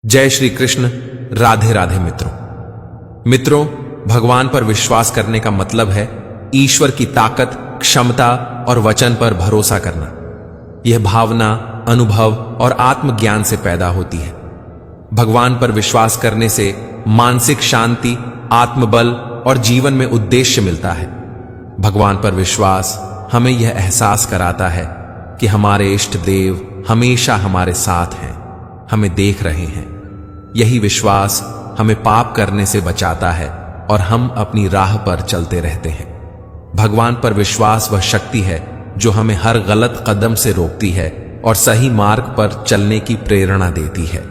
जय श्री कृष्ण। राधे राधे मित्रों, भगवान पर विश्वास करने का मतलब है ईश्वर की ताकत, क्षमता और वचन पर भरोसा करना। यह भावना, अनुभव और आत्मज्ञान से पैदा होती है। भगवान पर विश्वास करने से मानसिक शांति, आत्मबल और जीवन में उद्देश्य मिलता है। भगवान पर विश्वास हमें यह एहसास कराता है कि हमारे इष्ट देव हमेशा हमारे साथ हैं, हमें देख रहे हैं। यही विश्वास हमें पाप करने से बचाता है और हम अपनी राह पर चलते रहते हैं। भगवान पर विश्वास वह शक्ति है जो हमें हर गलत कदम से रोकती है और सही मार्ग पर चलने की प्रेरणा देती है।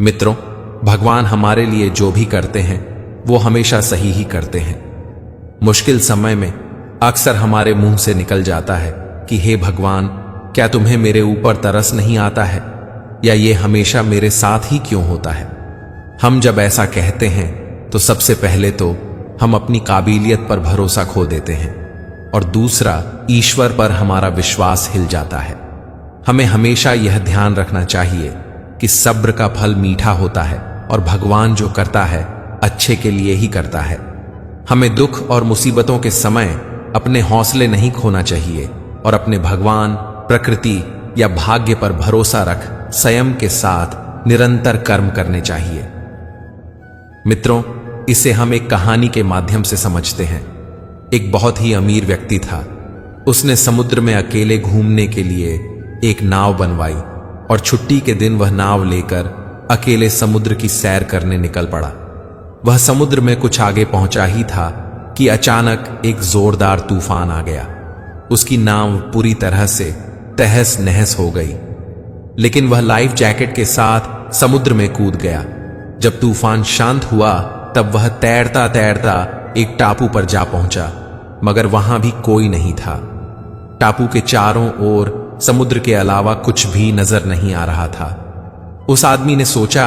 मित्रों, भगवान हमारे लिए जो भी करते हैं वो हमेशा सही ही करते हैं। मुश्किल समय में अक्सर हमारे मुंह से निकल जाता है कि हे भगवान, क्या तुम्हें मेरे ऊपर तरस नहीं आता है, या ये हमेशा मेरे साथ ही क्यों होता है। हम जब ऐसा कहते हैं तो सबसे पहले तो हम अपनी काबिलियत पर भरोसा खो देते हैं और दूसरा, ईश्वर पर हमारा विश्वास हिल जाता है। हमें हमेशा यह ध्यान रखना चाहिए कि सब्र का फल मीठा होता है और भगवान जो करता है अच्छे के लिए ही करता है। हमें दुख और मुसीबतों के समय अपने हौसले नहीं खोना चाहिए और अपने भगवान, प्रकृति या भाग्य पर भरोसा रख संयम के साथ निरंतर कर्म करने चाहिए। मित्रों, इसे हम एक कहानी के माध्यम से समझते हैं। एक बहुत ही अमीर व्यक्ति था। उसने समुद्र में अकेले घूमने के लिए एक नाव बनवाई और छुट्टी के दिन वह नाव लेकर अकेले समुद्र की सैर करने निकल पड़ा। वह समुद्र में कुछ आगे पहुंचा ही था कि अचानक एक जोरदार तूफान आ गया। उसकी नाव पूरी तरह से तहस नहस हो गई, लेकिन वह लाइफ जैकेट के साथ समुद्र में कूद गया। जब तूफान शांत हुआ तब वह तैरता तैरता एक टापू पर जा पहुंचा, मगर वहां भी कोई नहीं था। टापू के चारों ओर समुद्र के अलावा कुछ भी नजर नहीं आ रहा था। उस आदमी ने सोचा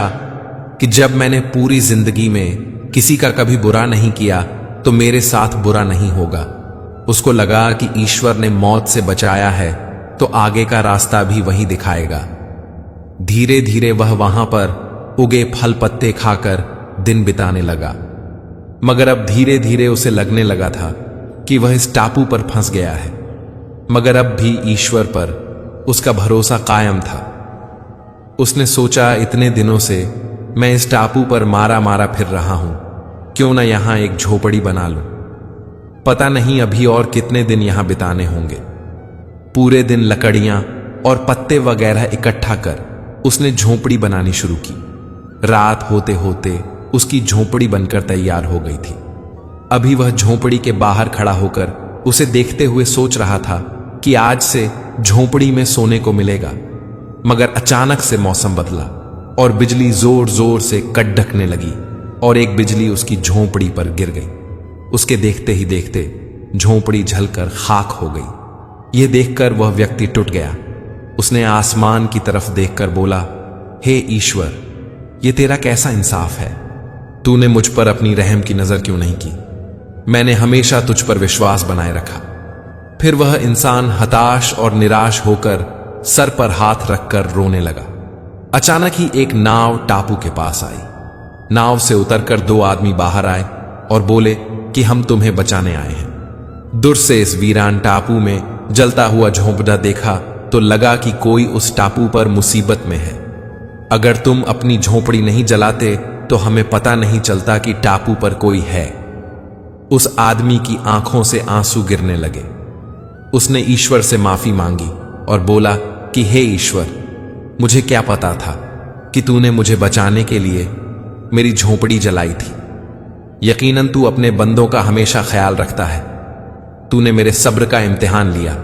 कि जब मैंने पूरी जिंदगी में किसी का कभी बुरा नहीं किया तो मेरे साथ बुरा नहीं होगा। उसको लगा कि ईश्वर ने मौत से बचाया है तो आगे का रास्ता भी वही दिखाएगा। धीरे धीरे वह वहां पर उगे फल पत्ते खाकर दिन बिताने लगा, मगर अब धीरे धीरे उसे लगने लगा था कि वह इस टापू पर फंस गया है। मगर अब भी ईश्वर पर उसका भरोसा कायम था। उसने सोचा, इतने दिनों से मैं इस टापू पर मारा मारा फिर रहा हूं, क्यों ना यहां एक झोपड़ी बना लूं। पता नहीं अभी और कितने दिन यहां बिताने होंगे। पूरे दिन लकड़ियां और पत्ते वगैरह इकट्ठा कर उसने झोपड़ी बनानी शुरू की। रात होते होते उसकी झोपड़ी बनकर तैयार हो गई थी। अभी वह झोपड़ी के बाहर खड़ा होकर उसे देखते हुए सोच रहा था कि आज से झोपड़ी में सोने को मिलेगा। मगर अचानक से मौसम बदला और बिजली जोर जोर से कड़कने लगी और एक बिजली उसकी झोपड़ी पर गिर गई। उसके देखते ही देखते झोपड़ी जलकर खाक हो गई। यह देखकर वह व्यक्ति टूट गया। उसने आसमान की तरफ देखकर बोला, हे ईश्वर, ये तेरा कैसा इंसाफ है। तूने मुझ पर अपनी रहम की नजर क्यों नहीं की। मैंने हमेशा तुझ पर विश्वास बनाए रखा। फिर वह इंसान हताश और निराश होकर सर पर हाथ रखकर रोने लगा। अचानक ही एक नाव टापू के पास आई। नाव से उतरकर दो आदमी बाहर आए और बोले कि हम तुम्हें बचाने आए हैं। दूर से इस वीरान टापू में जलता हुआ झोंपड़ा देखा तो लगा कि कोई उस टापू पर मुसीबत में है। अगर तुम अपनी झोपड़ी नहीं जलाते तो हमें पता नहीं चलता कि टापू पर कोई है। उस आदमी की आंखों से आंसू गिरने लगे। उसने ईश्वर से माफी मांगी और बोला कि हे ईश्वर, मुझे क्या पता था कि तूने मुझे बचाने के लिए मेरी झोपड़ी जलाई थी। यकीनन तू अपने बंदों का हमेशा ख्याल रखता है। तूने मेरे सब्र का इम्तिहान लिया,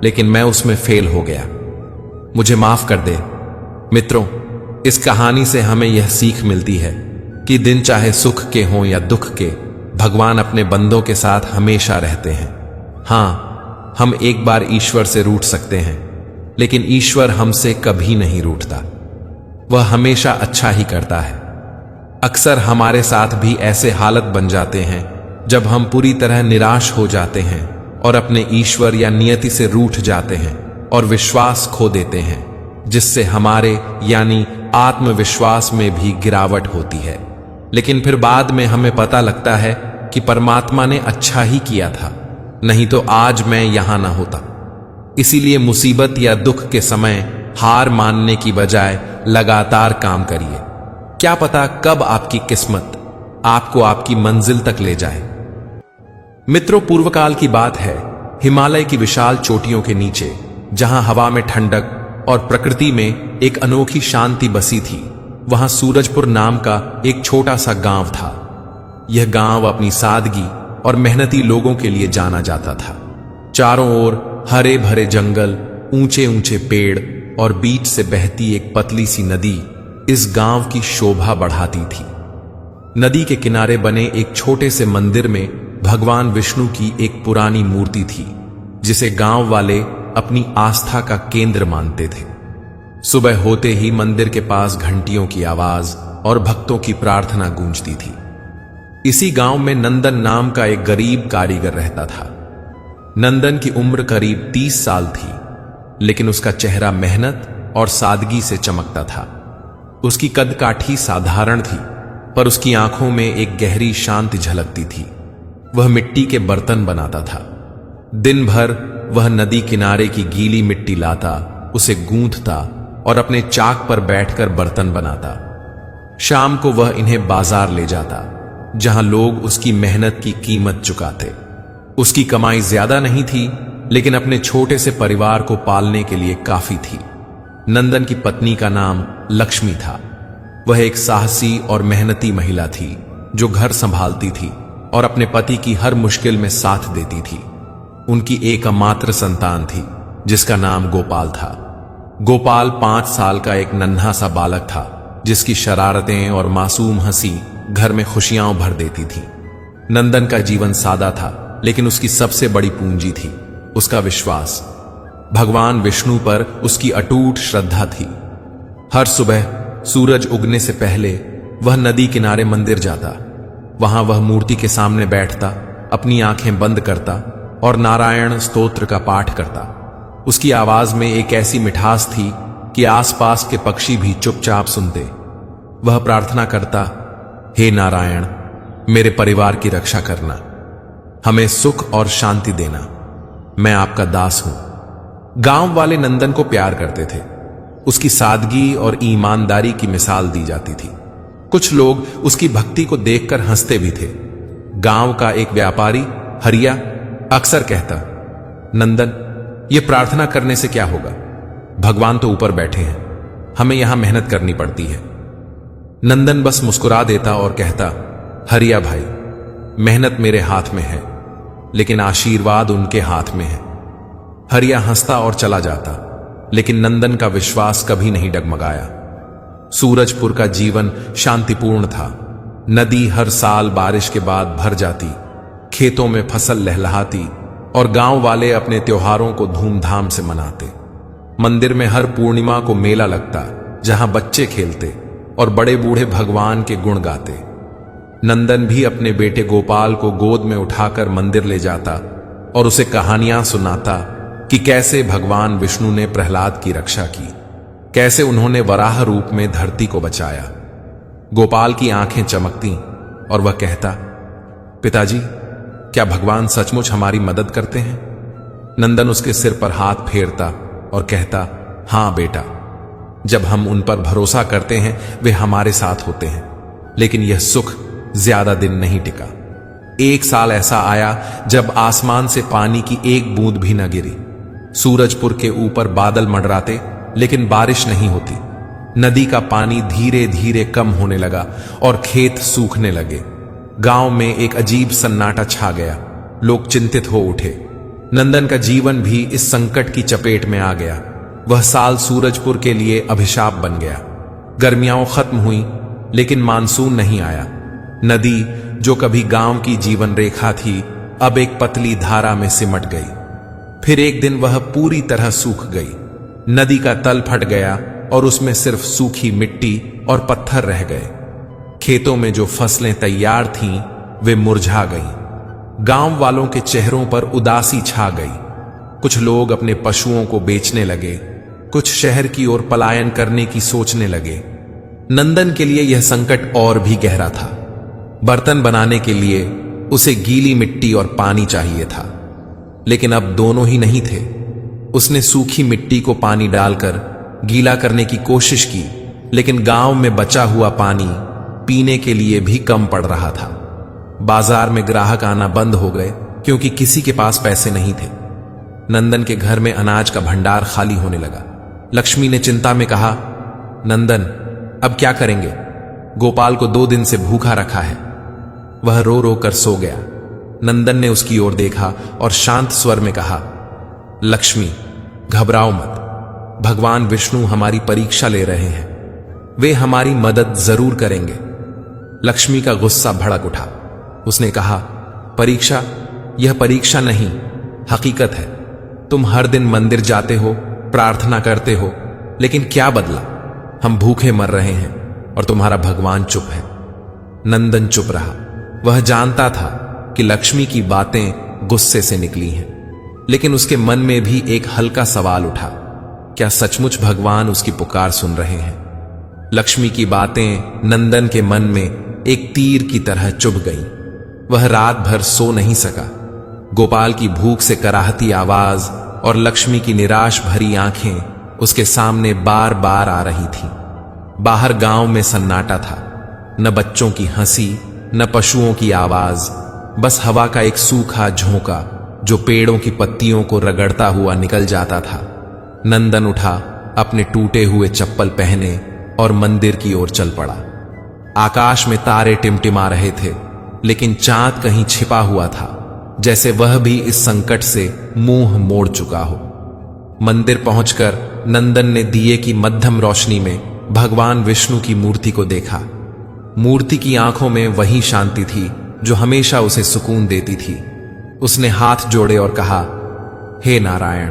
लेकिन मैं उसमें फेल हो गया। मुझे माफ कर दे। मित्रों, इस कहानी से हमें यह सीख मिलती है कि दिन चाहे सुख के हों या दुख के, भगवान अपने बंदों के साथ हमेशा रहते हैं। हां, हम एक बार ईश्वर से रूठ सकते हैं, लेकिन ईश्वर हमसे कभी नहीं रूठता। वह हमेशा अच्छा ही करता है। अक्सर हमारे साथ भी ऐसे हालत बन जाते हैं जब हम पूरी तरह निराश हो जाते हैं और अपने ईश्वर या नियति से रूठ जाते हैं और विश्वास खो देते हैं। जिससे हमारे यानी आत्मविश्वास में भी गिरावट होती है। लेकिन फिर बाद में हमें पता लगता है कि परमात्मा ने अच्छा ही किया था, नहीं तो आज मैं यहां ना होता। इसीलिए मुसीबत या दुख के समय हार मानने की बजाय लगातार काम करिए। क्या पता कब आपकी किस्मत आपको आपकी मंजिल तक ले जाए। मित्रों, पूर्वकाल की बात है, हिमालय की विशाल चोटियों के नीचे, जहां हवा में ठंडक और प्रकृति में एक अनोखी शांति बसी थी, वहां सूरजपुर नाम का एक छोटा सा गांव था। यह गांव अपनी सादगी और मेहनती लोगों के लिए जाना जाता था। चारों ओर हरे भरे जंगल, ऊंचे ऊंचे पेड़ और बीच से बहती एक पतली सी नदी इस गांव की शोभा बढ़ाती थी। नदी के किनारे बने एक छोटे से मंदिर में भगवान विष्णु की एक पुरानी मूर्ति थी, जिसे गांव वाले अपनी आस्था का केंद्र मानते थे। सुबह होते ही मंदिर के पास घंटियों की आवाज और भक्तों की प्रार्थना गूंजती थी। इसी गांव में नंदन नाम का एक गरीब कारीगर रहता था। नंदन की उम्र करीब 30 साल थी, लेकिन उसका चेहरा मेहनत और सादगी से चमकता था। उसकी कदकाठी साधारण थी, पर उसकी आंखों में एक गहरी शांति झलकती थी। वह मिट्टी के बर्तन बनाता था। दिन भर वह नदी किनारे की गीली मिट्टी लाता, उसे गूंथता और अपने चाक पर बैठकर बर्तन बनाता। शाम को वह इन्हें बाजार ले जाता, जहां लोग उसकी मेहनत की कीमत चुकाते। उसकी कमाई ज्यादा नहीं थी, लेकिन अपने छोटे से परिवार को पालने के लिए काफी थी। नंदन की पत्नी का नाम लक्ष्मी था। वह एक साहसी और मेहनती महिला थी, जो घर संभालती थी और अपने पति की हर मुश्किल में साथ देती थी। उनकी एकमात्र संतान थी, जिसका नाम गोपाल था। गोपाल 5 साल का एक नन्हा सा बालक था, जिसकी शरारतें और मासूम हंसी घर में खुशियां भर देती थी। नंदन का जीवन सादा था, लेकिन उसकी सबसे बड़ी पूंजी थी उसका विश्वास। भगवान विष्णु पर उसकी अटूट श्रद्धा थी। हर सुबह सूरज उगने से पहले वह नदी किनारे मंदिर जाता। वहां वह मूर्ति के सामने बैठता, अपनी आंखें बंद करता और नारायण स्तोत्र का पाठ करता। उसकी आवाज में एक ऐसी मिठास थी कि आसपास के पक्षी भी चुपचाप सुनते। वह प्रार्थना करता, हे नारायण, मेरे परिवार की रक्षा करना, हमें सुख और शांति देना, मैं आपका दास हूं। गांव वाले नंदन को प्यार करते थे। उसकी सादगी और ईमानदारी की मिसाल दी जाती थी। कुछ लोग उसकी भक्ति को देखकर हंसते भी थे। गांव का एक व्यापारी हरिया अक्सर कहता, नंदन, यह प्रार्थना करने से क्या होगा? भगवान तो ऊपर बैठे हैं, हमें यहां मेहनत करनी पड़ती है। नंदन बस मुस्कुरा देता और कहता, हरिया भाई, मेहनत मेरे हाथ में है, लेकिन आशीर्वाद उनके हाथ में है। हरिया हंसता और चला जाता, लेकिन नंदन का विश्वास कभी नहीं डगमगाया। सूरजपुर का जीवन शांतिपूर्ण था। नदी हर साल बारिश के बाद भर जाती, खेतों में फसल लहलहाती और गांव वाले अपने त्योहारों को धूमधाम से मनाते। मंदिर में हर पूर्णिमा को मेला लगता, जहां बच्चे खेलते और बड़े बूढ़े भगवान के गुण गाते। नंदन भी अपने बेटे गोपाल को गोद में उठाकर मंदिर ले जाता और उसे कहानियां सुनाता कि कैसे भगवान विष्णु ने प्रहलाद की रक्षा की, कैसे उन्होंने वराह रूप में धरती को बचाया। गोपाल की आंखें चमकती और वह कहता, पिताजी, क्या भगवान सचमुच हमारी मदद करते हैं? नंदन उसके सिर पर हाथ फेरता और कहता, हां बेटा, जब हम उन पर भरोसा करते हैं वे हमारे साथ होते हैं। लेकिन यह सुख ज्यादा दिन नहीं टिका। एक साल ऐसा आया जब आसमान से पानी की एक बूंद भी न गिरी। सूरजपुर के ऊपर बादल मंडराते, लेकिन बारिश नहीं होती। नदी का पानी धीरे धीरे कम होने लगा और खेत सूखने लगे। गांव में एक अजीब सन्नाटा छा गया। लोग चिंतित हो उठे। नंदन का जीवन भी इस संकट की चपेट में आ गया। वह साल सूरजपुर के लिए अभिशाप बन गया। गर्मियां खत्म हुई, लेकिन मानसून नहीं आया। नदी, जो कभी गांव की जीवन रेखा थी, अब एक पतली धारा में सिमट गई। फिर एक दिन वह पूरी तरह सूख गई। नदी का तल फट गया और उसमें सिर्फ सूखी मिट्टी और पत्थर रह गए। खेतों में जो फसलें तैयार थीं, वे मुरझा गईं। गांव वालों के चेहरों पर उदासी छा गई। कुछ लोग अपने पशुओं को बेचने लगे, कुछ शहर की ओर पलायन करने की सोचने लगे। नंदन के लिए यह संकट और भी गहरा था। बर्तन बनाने के लिए उसे गीली मिट्टी और पानी चाहिए था, लेकिन अब दोनों ही नहीं थे। उसने सूखी मिट्टी को पानी डालकर गीला करने की कोशिश की, लेकिन गांव में बचा हुआ पानी पीने के लिए भी कम पड़ रहा था। बाजार में ग्राहक आना बंद हो गए क्योंकि किसी के पास पैसे नहीं थे। नंदन के घर में अनाज का भंडार खाली होने लगा। लक्ष्मी ने चिंता में कहा, नंदन, अब क्या करेंगे? गोपाल को 2 दिन से भूखा रखा है। वह रो रो कर सो गया। नंदन ने उसकी ओर देखा और शांत स्वर में कहा, लक्ष्मी, घबराओ मत। भगवान विष्णु हमारी परीक्षा ले रहे हैं। वे हमारी मदद जरूर करेंगे। लक्ष्मी का गुस्सा भड़क उठा। उसने कहा, परीक्षा? यह परीक्षा नहीं, हकीकत है। तुम हर दिन मंदिर जाते हो, प्रार्थना करते हो, लेकिन क्या बदला? हम भूखे मर रहे हैं और तुम्हारा भगवान चुप है। नंदन चुप रहा। वह जानता था कि लक्ष्मी की बातें गुस्से से निकली हैं, लेकिन उसके मन में भी एक हल्का सवाल उठा, क्या सचमुच भगवान उसकी पुकार सुन रहे हैं? लक्ष्मी की बातें नंदन के मन में एक तीर की तरह चुभ गईं। वह रात भर सो नहीं सका। गोपाल की भूख से कराहती आवाज और लक्ष्मी की निराश भरी आंखें उसके सामने बार बार आ रही थीं। बाहर गांव में सन्नाटा था। न बच्चों की हंसी, न पशुओं की आवाज, बस हवा का एक सूखा झोंका जो पेड़ों की पत्तियों को रगड़ता हुआ निकल जाता था। नंदन उठा, अपने टूटे हुए चप्पल पहने और मंदिर की ओर चल पड़ा। आकाश में तारे टिमटिमा रहे थे, लेकिन चांद कहीं छिपा हुआ था, जैसे वह भी इस संकट से मुंह मोड़ चुका हो। मंदिर पहुंचकर नंदन ने दिए की मध्यम रोशनी में भगवान विष्णु की मूर्ति को देखा। मूर्ति की आंखों में वही शांति थी जो हमेशा उसे सुकून देती थी। उसने हाथ जोड़े और कहा, हे नारायण,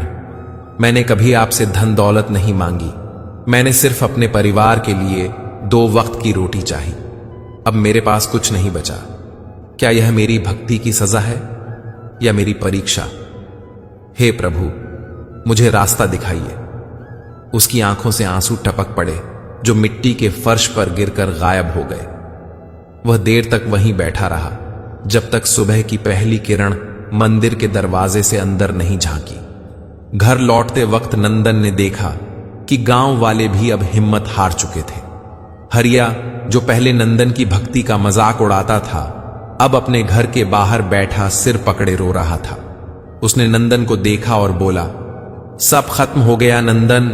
मैंने कभी आपसे धन दौलत नहीं मांगी। मैंने सिर्फ अपने परिवार के लिए 2 वक्त की रोटी चाहिए। अब मेरे पास कुछ नहीं बचा। क्या यह मेरी भक्ति की सजा है या मेरी परीक्षा? हे प्रभु, मुझे रास्ता दिखाइए। उसकी आंखों से आंसू टपक पड़े जो मिट्टी के फर्श पर गिरकर गायब हो गए। वह देर तक वहीं बैठा रहा, जब तक सुबह की पहली किरण मंदिर के दरवाजे से अंदर नहीं झांकी। घर लौटते वक्त नंदन ने देखा कि गांव वाले भी अब हिम्मत हार चुके थे। हरिया, जो पहले नंदन की भक्ति का मजाक उड़ाता था, अब अपने घर के बाहर बैठा सिर पकड़े रो रहा था। उसने नंदन को देखा और बोला, सब खत्म हो गया नंदन।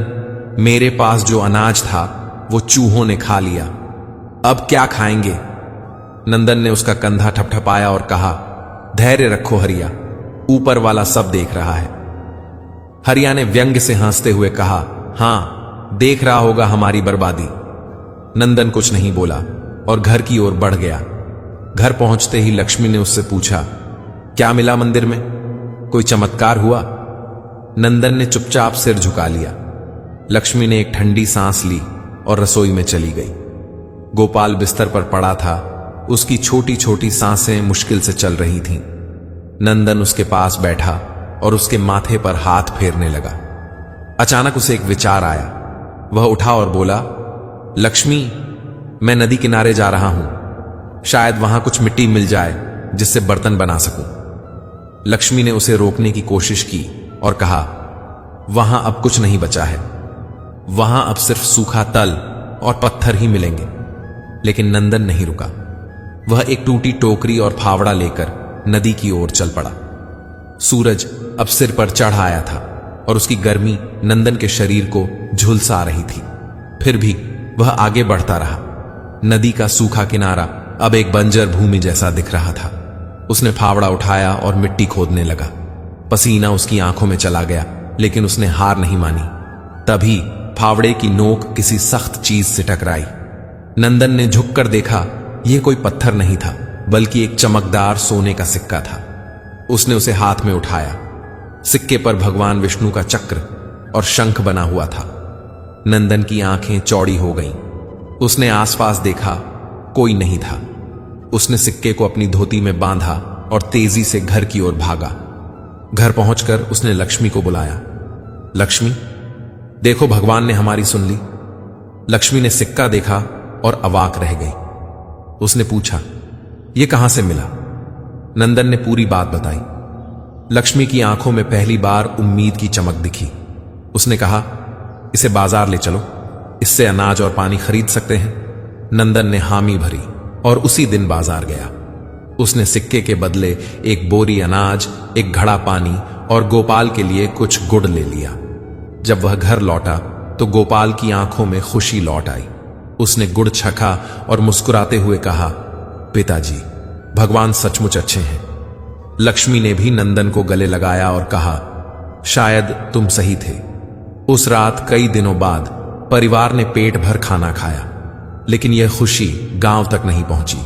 मेरे पास जो अनाज था वो चूहों ने खा लिया। अब क्या खाएंगे? नंदन ने उसका कंधा ठपठपाया और कहा, धैर्य रखो हरिया, ऊपर वाला सब देख रहा है। हरिया ने व्यंग्य से हंसते हुए कहा, हां, देख रहा होगा हमारी बर्बादी। नंदन कुछ नहीं बोला और घर की ओर बढ़ गया। घर पहुंचते ही लक्ष्मी ने उससे पूछा, क्या मिला मंदिर में? कोई चमत्कार हुआ? नंदन ने चुपचाप सिर झुका लिया। लक्ष्मी ने एक ठंडी सांस ली और रसोई में चली गई। गोपाल बिस्तर पर पड़ा था। उसकी छोटी छोटी सांसें मुश्किल से चल रही थीं। नंदन उसके पास बैठा और उसके माथे पर हाथ फेरने लगा। अचानक उसे एक विचार आया। वह उठा और बोला, लक्ष्मी, मैं नदी किनारे जा रहा हूं। शायद वहां कुछ मिट्टी मिल जाए जिससे बर्तन बना सकूं। लक्ष्मी ने उसे रोकने की कोशिश की और कहा, वहां अब कुछ नहीं बचा है। वहां अब सिर्फ सूखा तल और पत्थर ही मिलेंगे। लेकिन नंदन नहीं रुका। वह एक टूटी टोकरी और फावड़ा लेकर नदी की ओर चल पड़ा। सूरज अब सिर पर चढ़ आया था और उसकी गर्मी नंदन के शरीर को झुलसा रही थी। फिर भी वह आगे बढ़ता रहा। नदी का सूखा किनारा अब एक बंजर भूमि जैसा दिख रहा था। उसने फावड़ा उठाया और मिट्टी खोदने लगा। पसीना उसकी आंखों में चला गया, लेकिन उसने हार नहीं मानी। तभी फावड़े की नोक किसी सख्त चीज से टकराई। नंदन ने झुककर देखा, यह कोई पत्थर नहीं था, बल्कि एक चमकदार सोने का सिक्का था। उसने उसे हाथ में उठाया। सिक्के पर भगवान विष्णु का चक्र और शंख बना हुआ था। नंदन की आंखें चौड़ी हो गईं। उसने आसपास देखा, कोई नहीं था। उसने सिक्के को अपनी धोती में बांधा और तेजी से घर की ओर भागा। घर पहुंचकर उसने लक्ष्मी को बुलाया। लक्ष्मी, देखो भगवान ने हमारी सुन ली। लक्ष्मी ने सिक्का देखा और अवाक रह गई। उसने पूछा, यह कहां से मिला? नंदन ने पूरी बात बताई। लक्ष्मी की आंखों में पहली बार उम्मीद की चमक दिखी। उसने कहा, इसे बाजार ले चलो, इससे अनाज और पानी खरीद सकते हैं। नंदन ने हामी भरी और उसी दिन बाजार गया। उसने सिक्के के बदले एक बोरी अनाज, एक घड़ा पानी और गोपाल के लिए कुछ गुड़ ले लिया। जब वह घर लौटा तो गोपाल की आंखों में खुशी लौट आई। उसने गुड़ छका और मुस्कुराते हुए कहा, पिताजी, भगवान सचमुच अच्छे हैं। लक्ष्मी ने भी नंदन को गले लगाया और कहा, शायद तुम सही थे। उस रात कई दिनों बाद परिवार ने पेट भर खाना खाया, लेकिन यह खुशी गांव तक नहीं पहुंची।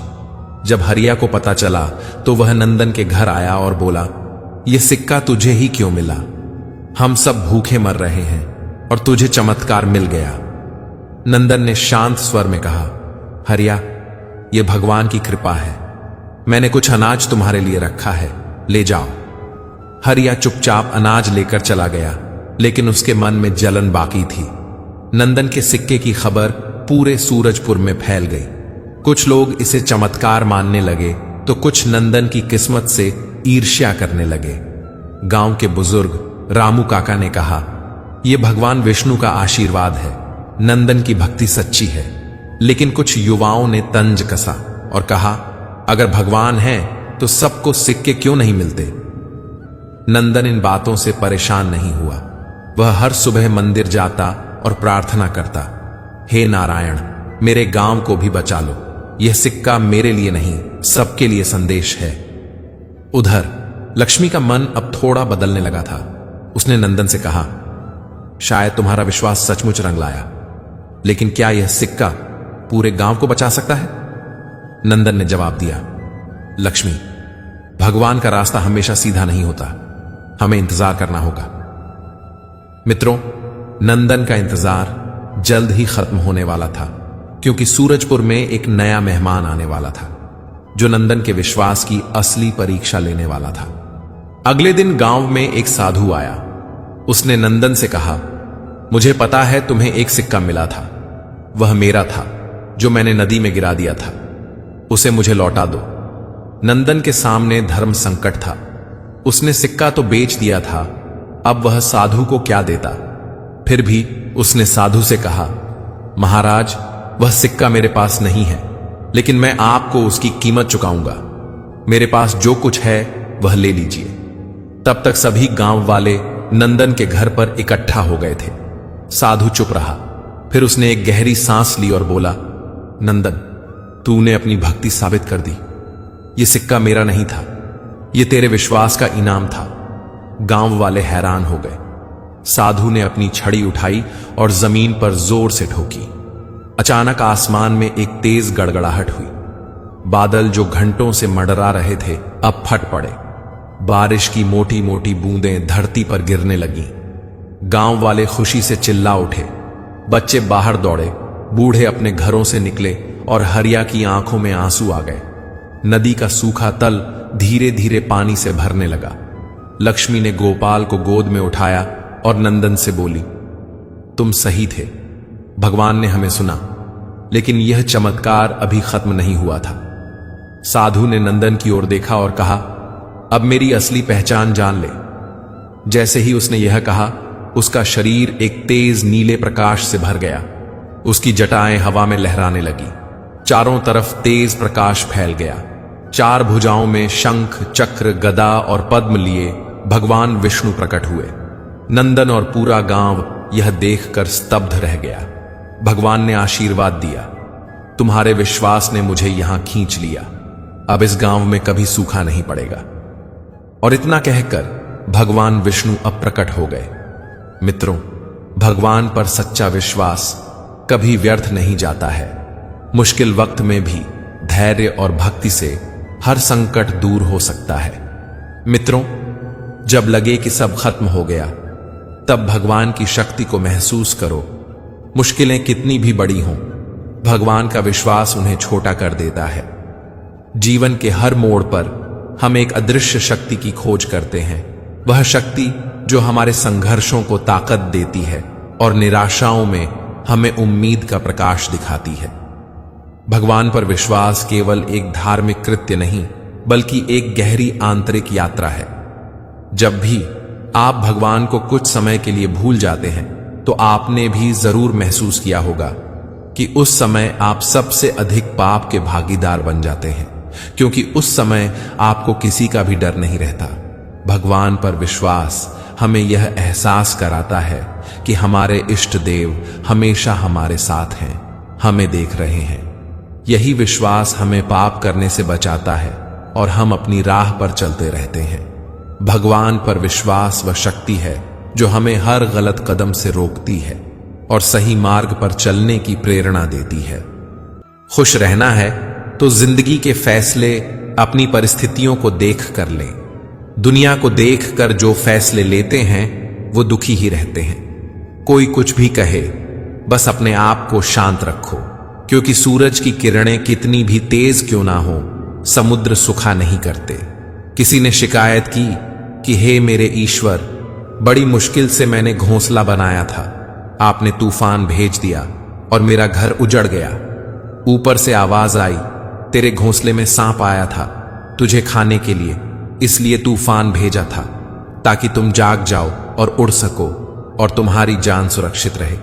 जब हरिया को पता चला तो वह नंदन के घर आया और बोला, यह सिक्का तुझे ही क्यों मिला? हम सब भूखे मर रहे हैं और तुझे चमत्कार मिल गया। नंदन ने शांत स्वर में कहा, हरिया, यह भगवान की कृपा है। मैंने कुछ अनाज तुम्हारे लिए रखा है, ले जाओ। हरिया चुपचाप अनाज लेकर चला गया, लेकिन उसके मन में जलन बाकी थी। नंदन के सिक्के की खबर पूरे सूरजपुर में फैल गई। कुछ लोग इसे चमत्कार मानने लगे तो कुछ नंदन की किस्मत से ईर्ष्या करने लगे। गांव के बुजुर्ग रामू काका ने कहा, यह भगवान विष्णु का आशीर्वाद है, नंदन की भक्ति सच्ची है। लेकिन कुछ युवाओं ने तंज कसा और कहा, अगर भगवान है तो सबको सिक्के क्यों नहीं मिलते? नंदन इन बातों से परेशान नहीं हुआ। वह हर सुबह मंदिर जाता और प्रार्थना करता, हे नारायण, मेरे गांव को भी बचा लो। यह सिक्का मेरे लिए नहीं, सबके लिए संदेश है। उधर लक्ष्मी का मन अब थोड़ा बदलने लगा था। उसने नंदन से कहा, शायद तुम्हारा विश्वास सचमुच रंग लाया, लेकिन क्या यह सिक्का पूरे गांव को बचा सकता है? नंदन ने जवाब दिया, लक्ष्मी, भगवान का रास्ता हमेशा सीधा नहीं होता, हमें इंतजार करना होगा। मित्रों, नंदन का इंतजार जल्द ही खत्म होने वाला था, क्योंकि सूरजपुर में एक नया मेहमान आने वाला था, जो नंदन के विश्वास की असली परीक्षा लेने वाला था। अगले दिन गांव में एक साधु आया। उसने नंदन से कहा, मुझे पता है तुम्हें एक सिक्का मिला था, वह मेरा था जो मैंने नदी में गिरा दिया था, उसे मुझे लौटा दो। नंदन के सामने धर्म संकट था। उसने सिक्का तो बेच दिया था, अब वह साधु को क्या देता? फिर भी उसने साधु से कहा, महाराज, वह सिक्का मेरे पास नहीं है, लेकिन मैं आपको उसकी कीमत चुकाऊंगा। मेरे पास जो कुछ है वह ले लीजिए। तब तक सभी गांव वाले नंदन के घर पर इकट्ठा हो गए थे। साधु चुप रहा। फिर उसने एक गहरी सांस ली और बोला, नंदन, तूने अपनी भक्ति साबित कर दी। यह सिक्का मेरा नहीं था, यह तेरे विश्वास का इनाम था। गांव वाले हैरान हो गए। साधु ने अपनी छड़ी उठाई और जमीन पर जोर से ठोकी। अचानक आसमान में एक तेज गड़गड़ाहट हुई। बादल जो घंटों से मंडरा रहे थे अब फट पड़े। बारिश की मोटी मोटी बूंदें धरती पर गिरने लगीं। गांव वाले खुशी से चिल्ला उठे। बच्चे बाहर दौड़े, बूढ़े अपने घरों से निकले और हरिया की आंखों में आंसू आ गए। नदी का सूखा तल धीरे धीरे पानी से भरने लगा। लक्ष्मी ने गोपाल को गोद में उठाया और नंदन से बोली, तुम सही थे, भगवान ने हमें सुना। लेकिन यह चमत्कार अभी खत्म नहीं हुआ था। साधु ने नंदन की ओर देखा और कहा, अब मेरी असली पहचान जान ले। जैसे ही उसने यह कहा, उसका शरीर एक तेज नीले प्रकाश से भर गया। उसकी जटाएं हवा में लहराने लगी। चारों तरफ तेज प्रकाश फैल गया। चार भुजाओं में शंख, चक्र, गदा और पद्म लिए भगवान विष्णु प्रकट हुए। नंदन और पूरा गांव यह देखकर स्तब्ध रह गया। भगवान ने आशीर्वाद दिया, तुम्हारे विश्वास ने मुझे यहां खींच लिया, अब इस गांव में कभी सूखा नहीं पड़ेगा। और इतना कहकर भगवान विष्णु अब प्रकट हो गए। मित्रों, भगवान पर सच्चा विश्वास कभी व्यर्थ नहीं जाता है। मुश्किल वक्त में भी धैर्य और भक्ति से हर संकट दूर हो सकता है। मित्रों, जब लगे कि सब खत्म हो गया, तब भगवान की शक्ति को महसूस करो। मुश्किलें कितनी भी बड़ी हों, भगवान का विश्वास उन्हें छोटा कर देता है। जीवन के हर मोड़ पर हम एक अदृश्य शक्ति की खोज करते हैं, वह शक्ति जो हमारे संघर्षों को ताकत देती है और निराशाओं में हमें उम्मीद का प्रकाश दिखाती है। भगवान पर विश्वास केवल एक धार्मिक कृत्य नहीं, बल्कि एक गहरी आंतरिक यात्रा है। जब भी आप भगवान को कुछ समय के लिए भूल जाते हैं, तो आपने भी जरूर महसूस किया होगा कि उस समय आप सबसे अधिक पाप के भागीदार बन जाते हैं, क्योंकि उस समय आपको किसी का भी डर नहीं रहता। भगवान पर विश्वास हमें यह एहसास कराता है कि हमारे इष्ट देव हमेशा हमारे साथ हैं, हमें देख रहे हैं। यही विश्वास हमें पाप करने से बचाता है और हम अपनी राह पर चलते रहते हैं। भगवान पर विश्वास वह शक्ति है जो हमें हर गलत कदम से रोकती है और सही मार्ग पर चलने की प्रेरणा देती है। खुश रहना है तो जिंदगी के फैसले अपनी परिस्थितियों को देख कर लें। दुनिया को देख कर जो फैसले लेते हैं वो दुखी ही रहते हैं। कोई कुछ भी कहे, बस अपने आप को शांत रखो, क्योंकि सूरज की किरणें कितनी भी तेज क्यों ना हो, समुद्र सुखा नहीं करते। किसी ने शिकायत की कि हे मेरे ईश्वर, बड़ी मुश्किल से मैंने घोंसला बनाया था, आपने तूफान भेज दिया और मेरा घर उजड़ गया। ऊपर से आवाज आई, तेरे घोंसले में सांप आया था तुझे खाने के लिए, इसलिए तूफान भेजा था ताकि तुम जाग जाओ और उड़ सको और तुम्हारी जान सुरक्षित रहे।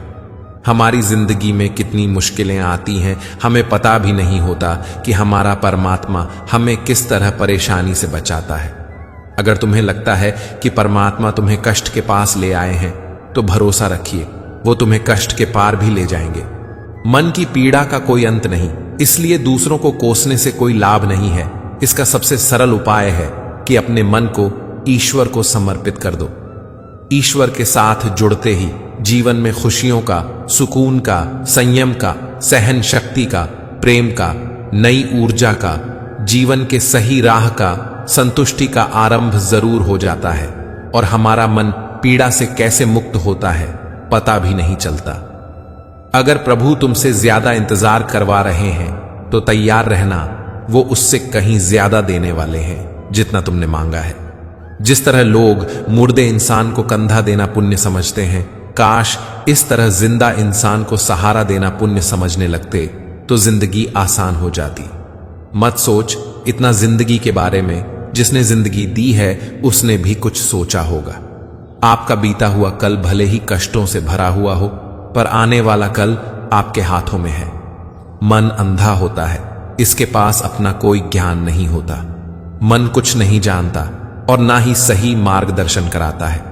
हमारी जिंदगी में कितनी मुश्किलें आती हैं, हमें पता भी नहीं होता कि हमारा परमात्मा हमें किस तरह परेशानी से बचाता है। अगर तुम्हें लगता है कि परमात्मा तुम्हें कष्ट के पास ले आए हैं, तो भरोसा रखिए, वो तुम्हें कष्ट के पार भी ले जाएंगे। मन की पीड़ा का कोई अंत नहीं, इसलिए दूसरों को कोसने से कोई लाभ नहीं है। इसका सबसे सरल उपाय है कि अपने मन को ईश्वर को समर्पित कर दो। ईश्वर के साथ जुड़ते ही जीवन में खुशियों का, सुकून का, संयम का, सहन शक्ति का, प्रेम का, नई ऊर्जा का, जीवन के सही राह का, संतुष्टि का आरंभ जरूर हो जाता है और हमारा मन पीड़ा से कैसे मुक्त होता है पता भी नहीं चलता। अगर प्रभु तुमसे ज्यादा इंतजार करवा रहे हैं तो तैयार रहना, वो उससे कहीं ज्यादा देने वाले हैं जितना तुमने मांगा है। जिस तरह लोग मुर्दे इंसान को कंधा देना पुण्य समझते हैं, काश इस तरह जिंदा इंसान को सहारा देना पुण्य समझने लगते तो जिंदगी आसान हो जाती। मत सोच इतना जिंदगी के बारे में, जिसने जिंदगी दी है उसने भी कुछ सोचा होगा। आपका बीता हुआ कल भले ही कष्टों से भरा हुआ हो, पर आने वाला कल आपके हाथों में है। मन अंधा होता है, इसके पास अपना कोई ज्ञान नहीं होता। मन कुछ नहीं जानता और ना ही सही मार्गदर्शन कराता है।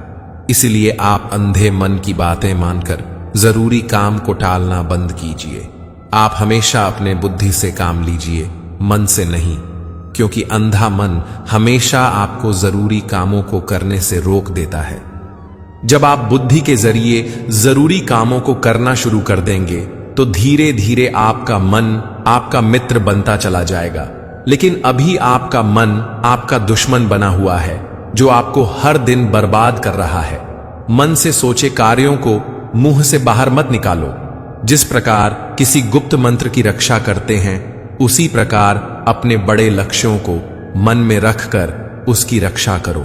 इसलिए आप अंधे मन की बातें मानकर जरूरी काम को टालना बंद कीजिए। आप हमेशा अपने बुद्धि से काम लीजिए, मन से नहीं, क्योंकि अंधा मन हमेशा आपको जरूरी कामों को करने से रोक देता है। जब आप बुद्धि के जरिए जरूरी कामों को करना शुरू कर देंगे तो धीरे धीरे आपका मन आपका मित्र बनता चला जाएगा। लेकिन अभी आपका मन आपका दुश्मन बना हुआ है, जो आपको हर दिन बर्बाद कर रहा है। मन से सोचे कार्यों को मुंह से बाहर मत निकालो। जिस प्रकार किसी गुप्त मंत्र की रक्षा करते हैं, उसी प्रकार अपने बड़े लक्ष्यों को मन में रखकर उसकी रक्षा करो।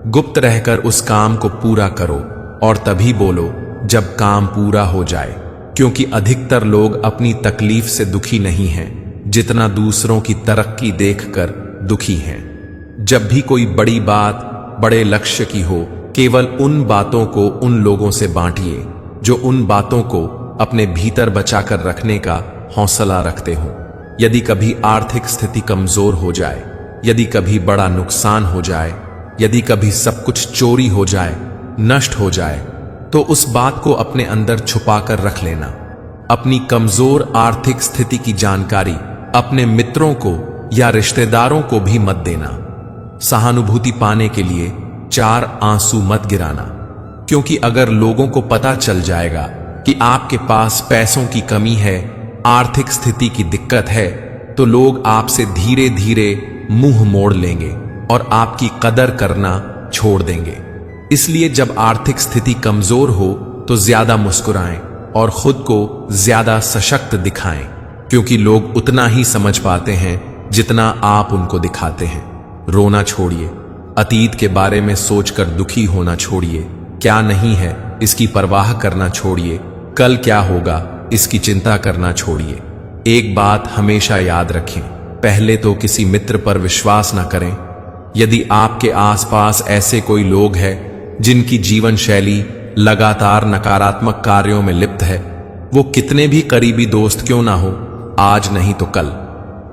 गुप्त रहकर उस काम को पूरा करो और तभी बोलो जब काम पूरा हो जाए, क्योंकि अधिकतर लोग अपनी तकलीफ से दुखी नहीं हैं, जितना दूसरों की तरक्की देखकर दुखी हैं। जब भी कोई बड़ी बात बड़े लक्ष्य की हो, केवल उन बातों को उन लोगों से बांटिए जो उन बातों को अपने भीतर बचाकर रखने का हौसला रखते हो। यदि कभी आर्थिक स्थिति कमजोर हो जाए, यदि कभी बड़ा नुकसान हो जाए, यदि कभी सब कुछ चोरी हो जाए, नष्ट हो जाए, तो उस बात को अपने अंदर छुपाकर रख लेना। अपनी कमजोर आर्थिक स्थिति की जानकारी अपने मित्रों को या रिश्तेदारों को भी मत देना। सहानुभूति पाने के लिए 4 आंसू मत गिराना, क्योंकि अगर लोगों को पता चल जाएगा कि आपके पास पैसों की कमी है, आर्थिक स्थिति की दिक्कत है, तो लोग आपसे धीरे धीरे मुंह मोड़ लेंगे और आपकी कदर करना छोड़ देंगे। इसलिए जब आर्थिक स्थिति कमजोर हो तो ज्यादा मुस्कुराएं और खुद को ज्यादा सशक्त दिखाएं, क्योंकि लोग उतना ही समझ पाते हैं जितना आप उनको दिखाते हैं। रोना छोड़िए, अतीत के बारे में सोचकर दुखी होना छोड़िए। क्या नहीं है इसकी परवाह करना छोड़िए। कल क्या होगा इसकी चिंता करना छोड़िए। एक बात हमेशा याद रखें, पहले तो किसी मित्र पर विश्वास न करें। यदि आपके आसपास ऐसे कोई लोग हैं जिनकी जीवन शैली लगातार नकारात्मक कार्यों में लिप्त है, वो कितने भी करीबी दोस्त क्यों ना हो, आज नहीं तो कल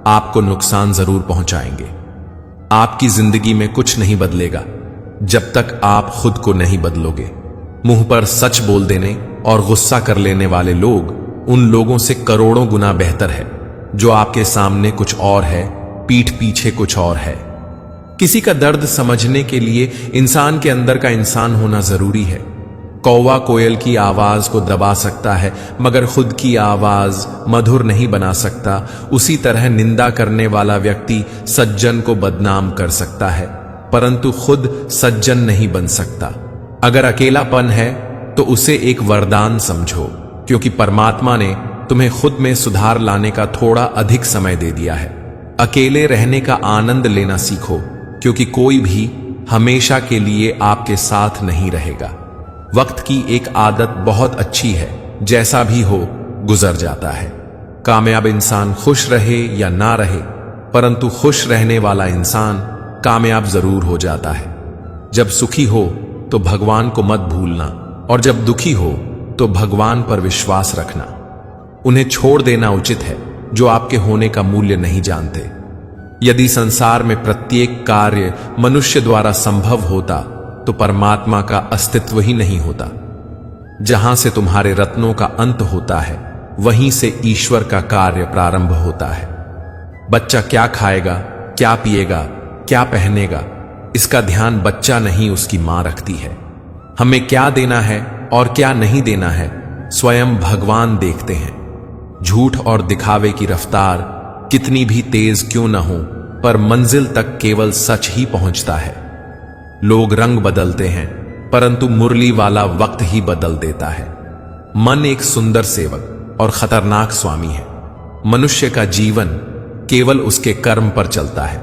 आपको नुकसान जरूर पहुंचाएंगे। आपकी जिंदगी में कुछ नहीं बदलेगा जब तक आप खुद को नहीं बदलोगे। मुंह पर सच बोल देने और गुस्सा कर लेने वाले लोग उन लोगों से करोड़ों गुना बेहतर है जो आपके सामने कुछ और है, पीठ पीछे कुछ और है। किसी का दर्द समझने के लिए इंसान के अंदर का इंसान होना जरूरी है। कौवा कोयल की आवाज को दबा सकता है मगर खुद की आवाज मधुर नहीं बना सकता। उसी तरह निंदा करने वाला व्यक्ति सज्जन को बदनाम कर सकता है परंतु खुद सज्जन नहीं बन सकता। अगर अकेलापन है तो उसे एक वरदान समझो, क्योंकि परमात्मा ने तुम्हें खुद में सुधार लाने का थोड़ा अधिक समय दे दिया है। अकेले रहने का आनंद लेना सीखो, क्योंकि कोई भी हमेशा के लिए आपके साथ नहीं रहेगा। वक्त की एक आदत बहुत अच्छी है, जैसा भी हो गुजर जाता है। कामयाब इंसान खुश रहे या ना रहे, परंतु खुश रहने वाला इंसान कामयाब जरूर हो जाता है। जब सुखी हो तो भगवान को मत भूलना, और जब दुखी हो तो भगवान पर विश्वास रखना। उन्हें छोड़ देना उचित है जो आपके होने का मूल्य नहीं जानते। यदि संसार में प्रत्येक कार्य मनुष्य द्वारा संभव होता तो परमात्मा का अस्तित्व ही नहीं होता। जहां से तुम्हारे रत्नों का अंत होता है, वहीं से ईश्वर का कार्य प्रारंभ होता है। बच्चा क्या खाएगा, क्या पिएगा, क्या पहनेगा, इसका ध्यान बच्चा नहीं उसकी मां रखती है। हमें क्या देना है और क्या नहीं देना है स्वयं भगवान देखते हैं। झूठ और दिखावे की रफ्तार कितनी भी तेज क्यों न हो, पर मंजिल तक केवल सच ही पहुंचता है। लोग रंग बदलते हैं परंतु मुरली वाला वक्त ही बदल देता है। मन एक सुंदर सेवक और खतरनाक स्वामी है। मनुष्य का जीवन केवल उसके कर्म पर चलता है।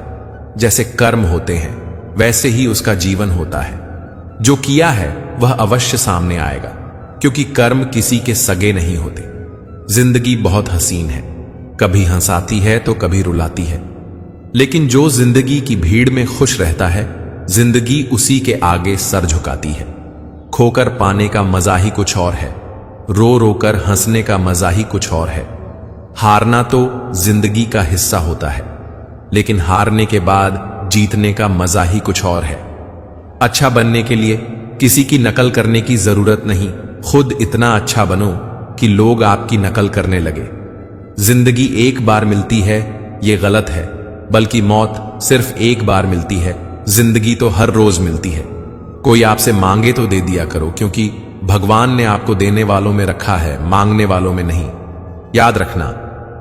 जैसे कर्म होते हैं वैसे ही उसका जीवन होता है। जो किया है वह अवश्य सामने आएगा, क्योंकि कर्म किसी के सगे नहीं होते। जिंदगी बहुत हसीन है, कभी हंसाती है तो कभी रुलाती है, लेकिन जो जिंदगी की भीड़ में खुश रहता है, जिंदगी उसी के आगे सर झुकाती है। खोकर पाने का मजा ही कुछ और है, रो रो कर हंसने का मजा ही कुछ और है। हारना तो जिंदगी का हिस्सा होता है, लेकिन हारने के बाद जीतने का मजा ही कुछ और है। अच्छा बनने के लिए किसी की नकल करने की जरूरत नहीं, खुद इतना अच्छा बनो कि लोग आपकी नकल करने लगे। जिंदगी एक बार मिलती है ये गलत है, बल्कि मौत सिर्फ एक बार मिलती है। जिंदगी तो हर रोज मिलती है। कोई आपसे मांगे तो दे दिया करो, क्योंकि भगवान ने आपको देने वालों में रखा है, मांगने वालों में नहीं। याद रखना,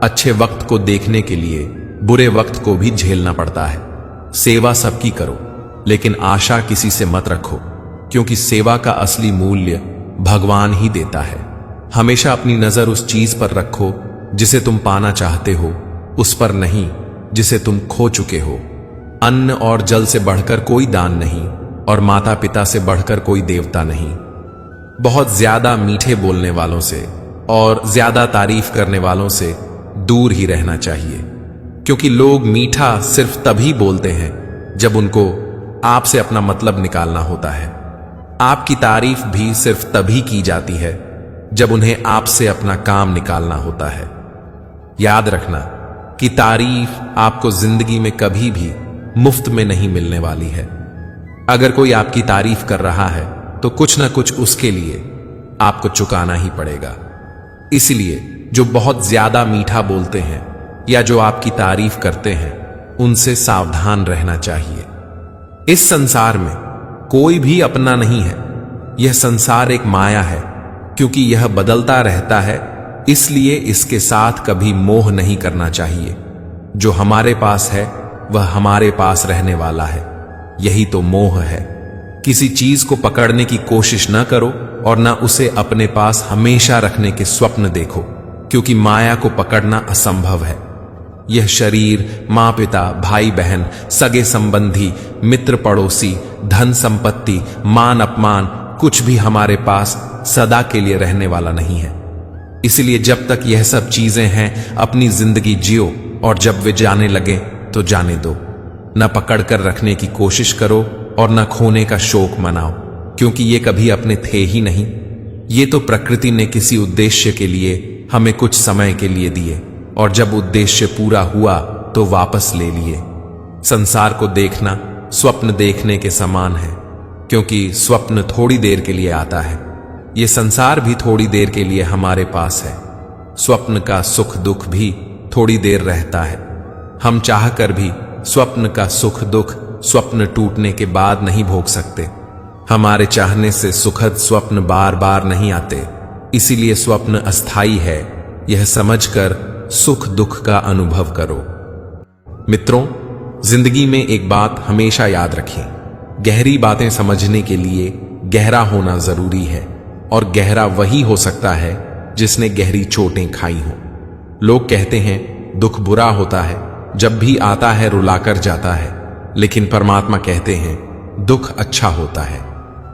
अच्छे वक्त को देखने के लिए बुरे वक्त को भी झेलना पड़ता है। सेवा सबकी करो, लेकिन आशा किसी से मत रखो, क्योंकि सेवा का असली मूल्य भगवान ही देता है। हमेशा अपनी नजर उस चीज पर रखो जिसे तुम पाना चाहते हो, उस पर नहीं जिसे तुम खो चुके हो। अन्न और जल से बढ़कर कोई दान नहीं, और माता पिता से बढ़कर कोई देवता नहीं। बहुत ज्यादा मीठे बोलने वालों से और ज्यादा तारीफ करने वालों से दूर ही रहना चाहिए, क्योंकि लोग मीठा सिर्फ तभी बोलते हैं जब उनको आपसे अपना मतलब निकालना होता है। आपकी तारीफ भी सिर्फ तभी की जाती है जब उन्हें आपसे अपना काम निकालना होता है। याद रखना कि तारीफ आपको जिंदगी में कभी भी मुफ्त में नहीं मिलने वाली है। अगर कोई आपकी तारीफ कर रहा है तो कुछ ना कुछ उसके लिए आपको चुकाना ही पड़ेगा। इसलिए जो बहुत ज्यादा मीठा बोलते हैं या जो आपकी तारीफ करते हैं, उनसे सावधान रहना चाहिए। इस संसार में कोई भी अपना नहीं है। यह संसार एक माया है, क्योंकि यह बदलता रहता है, इसलिए इसके साथ कभी मोह नहीं करना चाहिए। जो हमारे पास है वह हमारे पास रहने वाला है, यही तो मोह है। किसी चीज को पकड़ने की कोशिश न करो और न उसे अपने पास हमेशा रखने के स्वप्न देखो, क्योंकि माया को पकड़ना असंभव है। यह शरीर, माँ पिता, भाई बहन, सगे संबंधी, मित्र पड़ोसी, धन संपत्ति, मान अपमान, कुछ भी हमारे पास सदा के लिए रहने वाला नहीं है। इसलिए जब तक यह सब चीजें हैं अपनी जिंदगी जियो, और जब वे जाने लगे तो जाने दो। न पकड़कर रखने की कोशिश करो और न खोने का शोक मनाओ, क्योंकि ये कभी अपने थे ही नहीं। ये तो प्रकृति ने किसी उद्देश्य के लिए हमें कुछ समय के लिए दिए, और जब उद्देश्य पूरा हुआ तो वापस ले लिए। संसार को देखना स्वप्न देखने के समान है, क्योंकि स्वप्न थोड़ी देर के लिए आता है। ये संसार भी थोड़ी देर के लिए हमारे पास है। स्वप्न का सुख दुख भी थोड़ी देर रहता है। हम चाहकर भी स्वप्न का सुख दुख स्वप्न टूटने के बाद नहीं भोग सकते। हमारे चाहने से सुखद स्वप्न बार बार नहीं आते। इसीलिए स्वप्न अस्थाई है, यह समझकर सुख दुख का अनुभव करो। मित्रों, जिंदगी में एक बात हमेशा याद रखें, गहरी बातें समझने के लिए गहरा होना जरूरी है, और गहरा वही हो सकता है जिसने गहरी चोटें खाई हों। लोग कहते हैं दुख बुरा होता है, जब भी आता है रुलाकर जाता है, लेकिन परमात्मा कहते हैं दुख अच्छा होता है,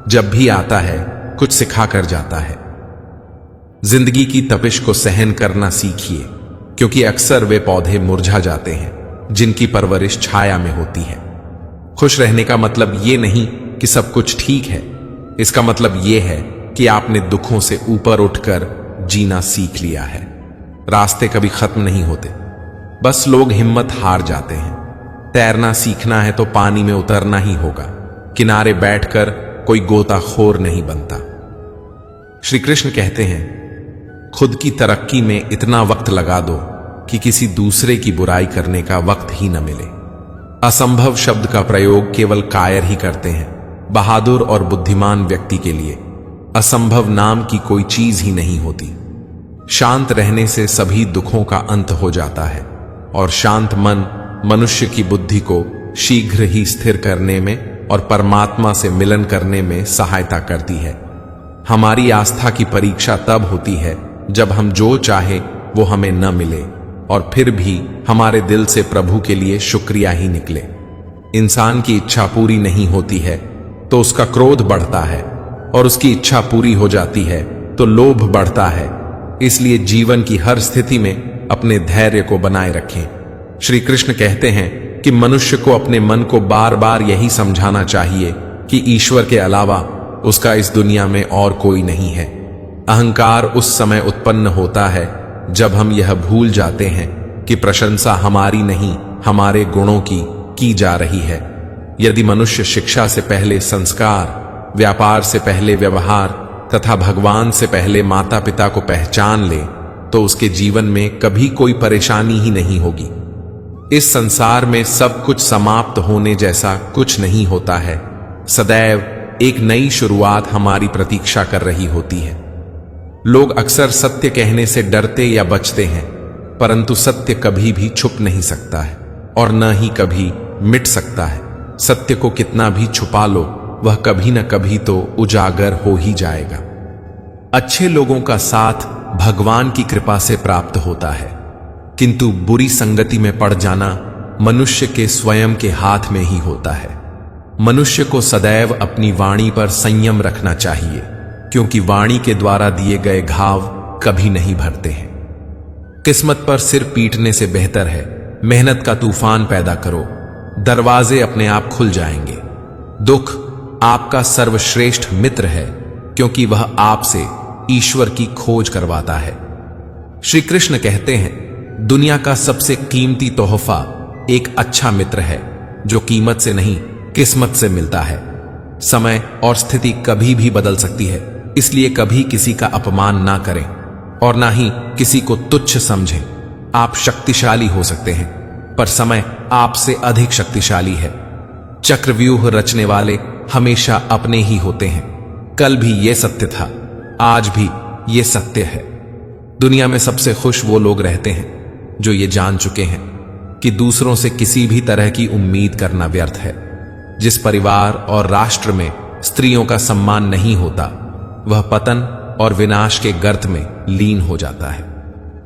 जब भी आता है कुछ सिखाकर जाता है। जिंदगी की तपिश को सहन करना सीखिए, क्योंकि अक्सर वे पौधे मुरझा जाते हैं जिनकी परवरिश छाया में होती है। खुश रहने का मतलब ये नहीं कि सब कुछ ठीक है, इसका मतलब ये है कि आपने दुखों से ऊपर उठकर जीना सीख लिया है। रास्ते कभी खत्म नहीं होते, बस लोग हिम्मत हार जाते हैं। तैरना सीखना है तो पानी में उतरना ही होगा, किनारे बैठकर कोई गोताखोर नहीं बनता। श्री कृष्ण कहते हैं खुद की तरक्की में इतना वक्त लगा दो कि किसी दूसरे की बुराई करने का वक्त ही न मिले। असंभव शब्द का प्रयोग केवल कायर ही करते हैं। बहादुर और बुद्धिमान व्यक्ति के लिए असंभव नाम की कोई चीज ही नहीं होती। शांत रहने से सभी दुखों का अंत हो जाता है, और शांत मन मनुष्य की बुद्धि को शीघ्र ही स्थिर करने में और परमात्मा से मिलन करने में सहायता करती है। हमारी आस्था की परीक्षा तब होती है जब हम जो चाहे वो हमें न मिले, और फिर भी हमारे दिल से प्रभु के लिए शुक्रिया ही निकले। इंसान की इच्छा पूरी नहीं होती है तो उसका क्रोध बढ़ता है, और उसकी इच्छा पूरी हो जाती है तो लोभ बढ़ता है। इसलिए जीवन की हर स्थिति में अपने धैर्य को बनाए रखें। श्री कृष्ण कहते हैं कि मनुष्य को अपने मन को बार बार यही समझाना चाहिए कि ईश्वर के अलावा उसका इस दुनिया में और कोई नहीं है। अहंकार उस समय उत्पन्न होता है जब हम यह भूल जाते हैं कि प्रशंसा हमारी नहीं, हमारे गुणों की जा रही है। यदि मनुष्य शिक्षा से पहले संस्कार, व्यापार से पहले व्यवहार तथा भगवान से पहले माता पिता को पहचान ले, तो उसके जीवन में कभी कोई परेशानी ही नहीं होगी। इस संसार में सब कुछ समाप्त होने जैसा कुछ नहीं होता है। सदैव एक नई शुरुआत हमारी प्रतीक्षा कर रही होती है। लोग अक्सर सत्य कहने से डरते या बचते हैं, परंतु सत्य कभी भी छुप नहीं सकता है और न ही कभी मिट सकता है। सत्य को कितना भी छुपा लो, वह कभी न कभी तो उजागर हो ही जाएगा। अच्छे लोगों का साथ भगवान की कृपा से प्राप्त होता है, किंतु बुरी संगति में पड़ जाना मनुष्य के स्वयं के हाथ में ही होता है। मनुष्य को सदैव अपनी वाणी पर संयम रखना चाहिए, क्योंकि वाणी के द्वारा दिए गए घाव कभी नहीं भरते हैं। किस्मत पर सिर पीटने से बेहतर है मेहनत का तूफान पैदा करो, दरवाजे अपने आप खुल जाएंगे। दुख आपका सर्वश्रेष्ठ मित्र है, क्योंकि वह आपसे ईश्वर की खोज करवाता है। श्री कृष्ण कहते हैं दुनिया का सबसे कीमती तोहफा एक अच्छा मित्र है, जो कीमत से नहीं किस्मत से मिलता है। समय और स्थिति कभी भी बदल सकती है, इसलिए कभी किसी का अपमान ना करें और ना ही किसी को तुच्छ समझें। आप शक्तिशाली हो सकते हैं, पर समय आपसे अधिक शक्तिशाली है। चक्रव्यूह रचने वाले हमेशा अपने ही होते हैं। कल भी यह सत्य था, आज भी यह सत्य है। दुनिया में सबसे खुश वो लोग रहते हैं जो ये जान चुके हैं कि दूसरों से किसी भी तरह की उम्मीद करना व्यर्थ है। जिस परिवार और राष्ट्र में स्त्रियों का सम्मान नहीं होता, वह पतन और विनाश के गर्त में लीन हो जाता है।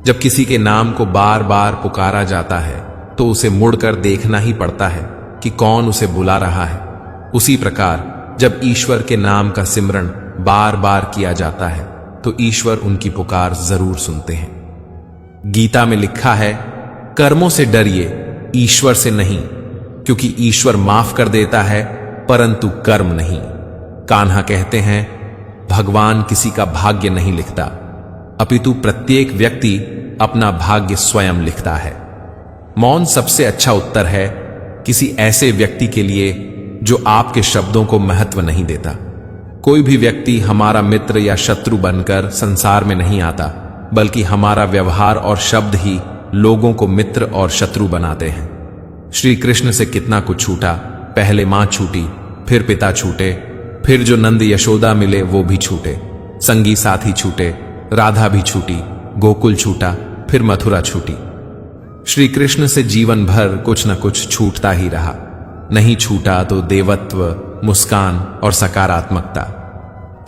जब किसी के नाम को बार बार पुकारा जाता है, तो उसे मुड़कर देखना ही पड़ता है कि कौन उसे बुला रहा है। उसी प्रकार जब ईश्वर के नाम का सिमरण बार बार किया जाता है तो ईश्वर उनकी पुकार जरूर सुनते हैं। गीता में लिखा है, कर्मों से डरिए, ईश्वर से नहीं, क्योंकि ईश्वर माफ कर देता है परंतु कर्म नहीं। कान्हा कहते हैं, भगवान किसी का भाग्य नहीं लिखता, अपितु प्रत्येक व्यक्ति अपना भाग्य स्वयं लिखता है। मौन सबसे अच्छा उत्तर है किसी ऐसे व्यक्ति के लिए जो आपके शब्दों को महत्व नहीं देता। कोई भी व्यक्ति हमारा मित्र या शत्रु बनकर संसार में नहीं आता, बल्कि हमारा व्यवहार और शब्द ही लोगों को मित्र और शत्रु बनाते हैं। श्री कृष्ण से कितना कुछ छूटा, पहले मां छूटी, फिर पिता छूटे, फिर जो नंद यशोदा मिले वो भी छूटे, संगी साथी छूटे, राधा भी छूटी, गोकुल छूटा, फिर मथुरा छूटी। श्री कृष्ण से जीवन भर कुछ न कुछ छूटता ही रहा। नहीं छूटा तो देवत्व, मुस्कान और सकारात्मकता।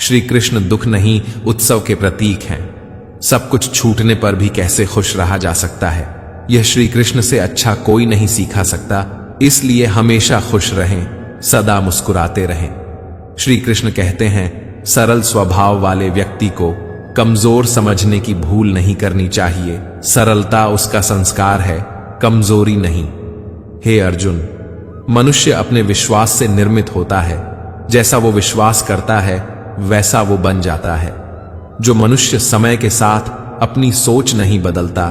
श्री कृष्ण दुख नहीं, उत्सव के प्रतीक हैं। सब कुछ छूटने पर भी कैसे खुश रहा जा सकता है, यह श्री कृष्ण से अच्छा कोई नहीं सीखा सकता। इसलिए हमेशा खुश रहें, सदा मुस्कुराते रहें। श्री कृष्ण कहते हैं, सरल स्वभाव वाले व्यक्ति को कमजोर समझने की भूल नहीं करनी चाहिए। सरलता उसका संस्कार है, कमजोरी नहीं। हे अर्जुन, मनुष्य अपने विश्वास से निर्मित होता है। जैसा वो विश्वास करता है वैसा वो बन जाता है। जो मनुष्य समय के साथ अपनी सोच नहीं बदलता,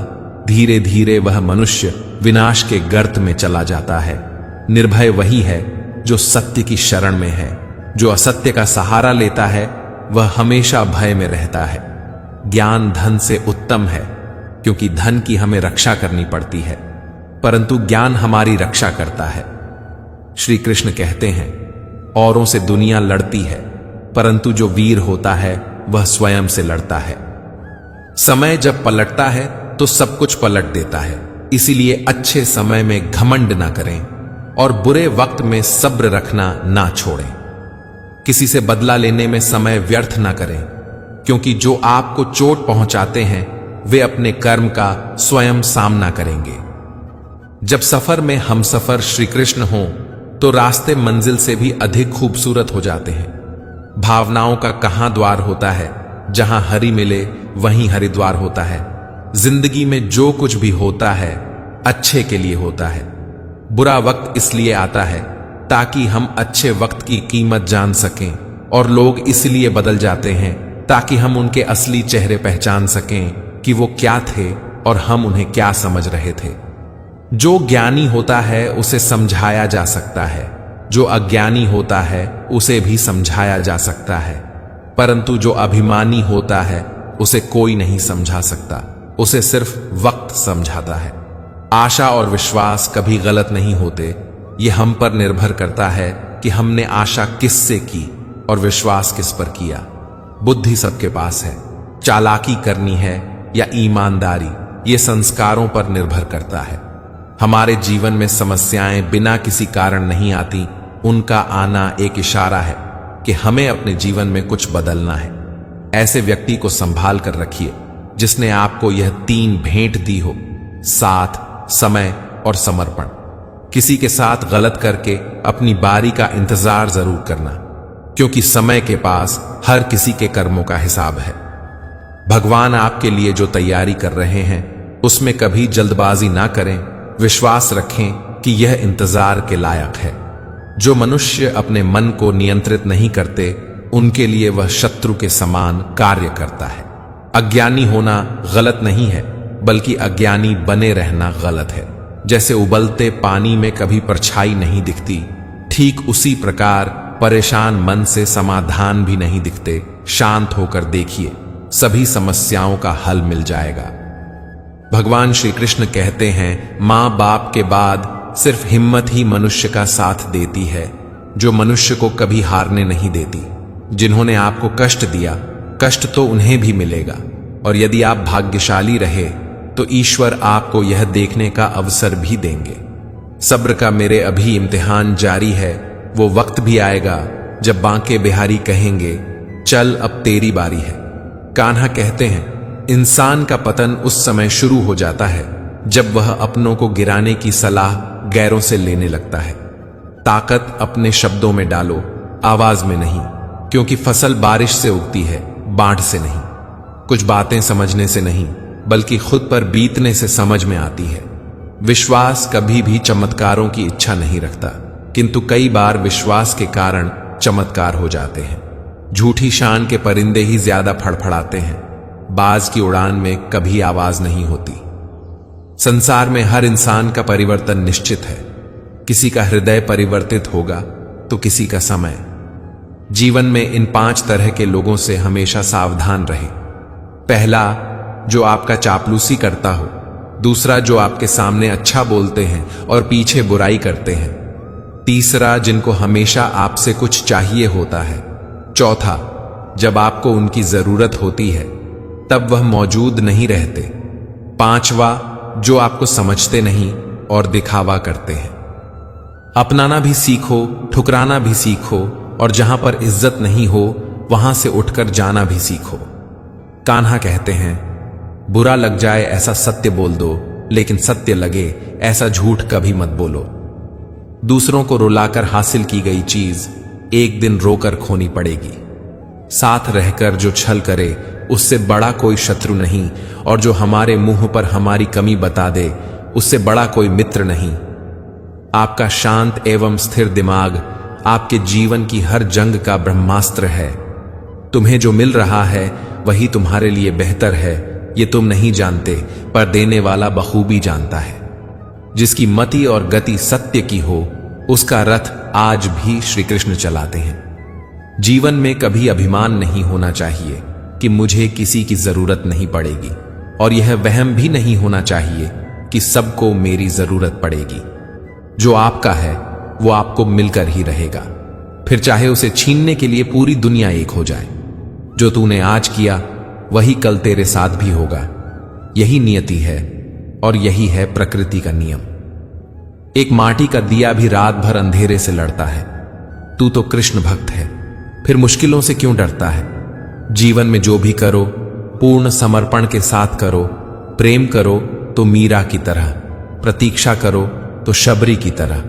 धीरे धीरे वह मनुष्य विनाश के गर्त में चला जाता है। निर्भय वही है जो सत्य की शरण में है। जो असत्य का सहारा लेता है वह हमेशा भय में रहता है। ज्ञान धन से उत्तम है, क्योंकि धन की हमें रक्षा करनी पड़ती है, परंतु ज्ञान हमारी रक्षा करता है। श्री कृष्ण कहते हैं, औरों से दुनिया लड़ती है, परंतु जो वीर होता है वह स्वयं से लड़ता है। समय जब पलटता है तो सब कुछ पलट देता है। इसीलिए अच्छे समय में घमंड ना करें और बुरे वक्त में सब्र रखना ना छोड़ें। किसी से बदला लेने में समय व्यर्थ ना करें, क्योंकि जो आपको चोट पहुंचाते हैं वे अपने कर्म का स्वयं सामना करेंगे। जब सफर में हमसफर श्री कृष्ण हों तो रास्ते मंजिल से भी अधिक खूबसूरत हो जाते हैं। भावनाओं का कहां द्वार होता है, जहां हरि मिले वहीं हरिद्वार होता है। जिंदगी में जो कुछ भी होता है अच्छे के लिए होता है। बुरा वक्त इसलिए आता है ताकि हम अच्छे वक्त की कीमत जान सकें, और लोग इसलिए बदल जाते हैं ताकि हम उनके असली चेहरे पहचान सकें कि वो क्या थे और हम उन्हें क्या समझ रहे थे। जो ज्ञानी होता है उसे समझाया जा सकता है, जो अज्ञानी होता है उसे भी समझाया जा सकता है, परंतु जो अभिमानी होता है उसे कोई नहीं समझा सकता, उसे सिर्फ वक्त समझाता है। आशा और विश्वास कभी गलत नहीं होते। ये हम पर निर्भर करता है कि हमने आशा किससे की और विश्वास किस पर किया। बुद्धि सबके पास है, चालाकी करनी है या ईमानदारी, ये संस्कारों पर निर्भर करता है। हमारे जीवन में समस्याएं बिना किसी कारण नहीं आती, उनका आना एक इशारा है कि हमें अपने जीवन में कुछ बदलना है। ऐसे व्यक्ति को संभाल कर रखिए जिसने आपको यह 3 भेंट दी हो, साथ, समय और समर्पण। किसी के साथ गलत करके अपनी बारी का इंतजार जरूर करना, क्योंकि समय के पास हर किसी के कर्मों का हिसाब है। भगवान आपके लिए जो तैयारी कर रहे हैं उसमें कभी जल्दबाजी ना करें। विश्वास रखें कि यह इंतजार के लायक है। जो मनुष्य अपने मन को नियंत्रित नहीं करते उनके लिए वह शत्रु के समान कार्य करता है। अज्ञानी होना गलत नहीं है, बल्कि अज्ञानी बने रहना गलत है। जैसे उबलते पानी में कभी परछाई नहीं दिखती, ठीक उसी प्रकार परेशान मन से समाधान भी नहीं दिखते। शांत होकर देखिए, सभी समस्याओं का हल मिल जाएगा। भगवान श्री कृष्ण कहते हैं, मां बाप के बाद सिर्फ हिम्मत ही मनुष्य का साथ देती है, जो मनुष्य को कभी हारने नहीं देती। जिन्होंने आपको कष्ट दिया, कष्ट तो उन्हें भी मिलेगा, और यदि आप भाग्यशाली रहे तो ईश्वर आपको यह देखने का अवसर भी देंगे। सब्र का मेरे अभी इम्तिहान जारी है। वो वक्त भी आएगा जब बांके बिहारी कहेंगे, चल अब तेरी बारी है। कान्हा कहते हैं, इंसान का पतन उस समय शुरू हो जाता है जब वह अपनों को गिराने की सलाह गैरों से लेने लगता है। ताकत अपने शब्दों में डालो, आवाज में नहीं, क्योंकि फसल बारिश से उगती है, बाढ़ से नहीं। कुछ बातें समझने से नहीं, बल्कि खुद पर बीतने से समझ में आती है। विश्वास कभी भी चमत्कारों की इच्छा नहीं रखता, किंतु कई बार विश्वास के कारण चमत्कार हो जाते हैं। झूठी शान के परिंदे ही ज्यादा फड़फड़ाते हैं, बाज की उड़ान में कभी आवाज नहीं होती। संसार में हर इंसान का परिवर्तन निश्चित है। किसी का हृदय परिवर्तित होगा तो किसी का समय। जीवन में इन 5 तरह के लोगों से हमेशा सावधान रहे। पहला, जो आपका चापलूसी करता हो। दूसरा, जो आपके सामने अच्छा बोलते हैं और पीछे बुराई करते हैं। तीसरा, जिनको हमेशा आपसे कुछ चाहिए होता है। चौथा, जब आपको उनकी जरूरत होती है तब वह मौजूद नहीं रहते। पांचवा, जो आपको समझते नहीं और दिखावा करते हैं। अपनाना भी सीखो, ठुकराना भी सीखो, और जहां पर इज्जत नहीं हो वहां से उठकर जाना भी सीखो। कान्हा कहते हैं, बुरा लग जाए ऐसा सत्य बोल दो, लेकिन सत्य लगे ऐसा झूठ कभी मत बोलो। दूसरों को रुलाकर हासिल की गई चीज एक दिन रोकर खोनी पड़ेगी। साथ रहकर जो छल करे उससे बड़ा कोई शत्रु नहीं, और जो हमारे मुंह पर हमारी कमी बता दे उससे बड़ा कोई मित्र नहीं। आपका शांत एवं स्थिर दिमाग आपके जीवन की हर जंग का ब्रह्मास्त्र है। तुम्हें जो मिल रहा है वही तुम्हारे लिए बेहतर है, ये तुम नहीं जानते, पर देने वाला बखूबी जानता है। जिसकी मति और गति सत्य की हो उसका रथ आज भी श्री कृष्ण चलाते हैं। जीवन में कभी अभिमान नहीं होना चाहिए कि मुझे किसी की जरूरत नहीं पड़ेगी, और यह वहम भी नहीं होना चाहिए कि सबको मेरी जरूरत पड़ेगी। जो आपका है वो आपको मिलकर ही रहेगा, फिर चाहे उसे छीनने के लिए पूरी दुनिया एक हो जाए। जो तूने आज किया वही कल तेरे साथ भी होगा। यही नियति है और यही है प्रकृति का नियम। एक माटी का दिया भी रात भर अंधेरे से लड़ता है। तू तो कृष्ण भक्त है, फिर मुश्किलों से क्यों डरता है? जीवन में जो भी करो पूर्ण समर्पण के साथ करो। प्रेम करो तो मीरा की तरह, प्रतीक्षा करो तो शबरी की तरह,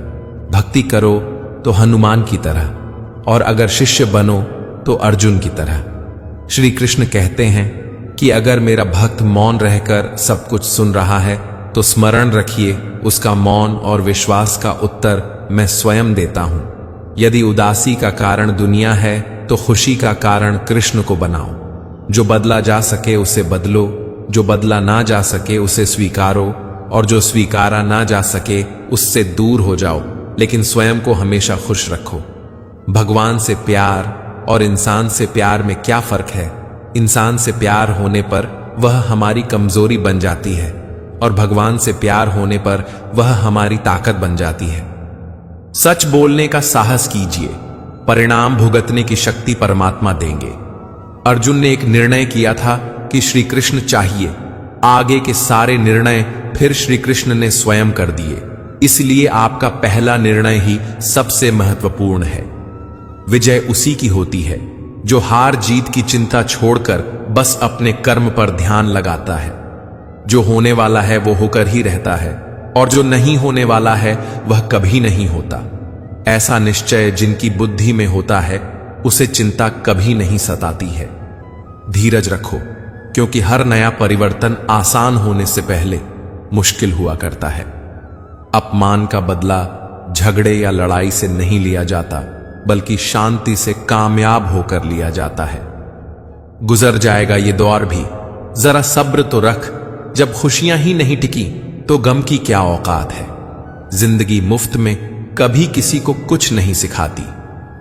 भक्ति करो तो हनुमान की तरह, और अगर शिष्य बनो तो अर्जुन की तरह। श्री कृष्ण कहते हैं कि अगर मेरा भक्त मौन रहकर सब कुछ सुन रहा है तो स्मरण रखिए, उसका मौन और विश्वास का उत्तर मैं स्वयं देता हूं। यदि उदासी का कारण दुनिया है तो खुशी का कारण कृष्ण को बनाओ। जो बदला जा सके उसे बदलो, जो बदला ना जा सके उसे स्वीकारो, और जो स्वीकारा ना जा सके उससे दूर हो जाओ, लेकिन स्वयं को हमेशा खुश रखो। भगवान से प्यार और इंसान से प्यार में क्या फर्क है? इंसान से प्यार होने पर वह हमारी कमजोरी बन जाती है, और भगवान से प्यार होने पर वह हमारी ताकत बन जाती है। सच बोलने का साहस कीजिए, परिणाम भुगतने की शक्ति परमात्मा देंगे। अर्जुन ने एक निर्णय किया था कि श्री कृष्ण चाहिए। आगे के सारे निर्णय फिर श्री कृष्ण ने स्वयं कर दिए। इसलिए आपका पहला निर्णय ही सबसे महत्वपूर्ण है। विजय उसी की होती है जो हार जीत की चिंता छोड़कर बस अपने कर्म पर ध्यान लगाता है। जो होने वाला है वो होकर ही रहता है, और जो नहीं होने वाला है वह कभी नहीं होता। ऐसा निश्चय जिनकी बुद्धि में होता है उसे चिंता कभी नहीं सताती है। धीरज रखो, क्योंकि हर नया परिवर्तन आसान होने से पहले मुश्किल हुआ करता है। अपमान का बदला झगड़े या लड़ाई से नहीं लिया जाता, बल्कि शांति से कामयाब होकर लिया जाता है। गुजर जाएगा ये दौर भी, जरा सब्र तो रख। जब खुशियां ही नहीं टिकी तो गम की क्या औकात है। जिंदगी मुफ्त में कभी किसी को कुछ नहीं सिखाती।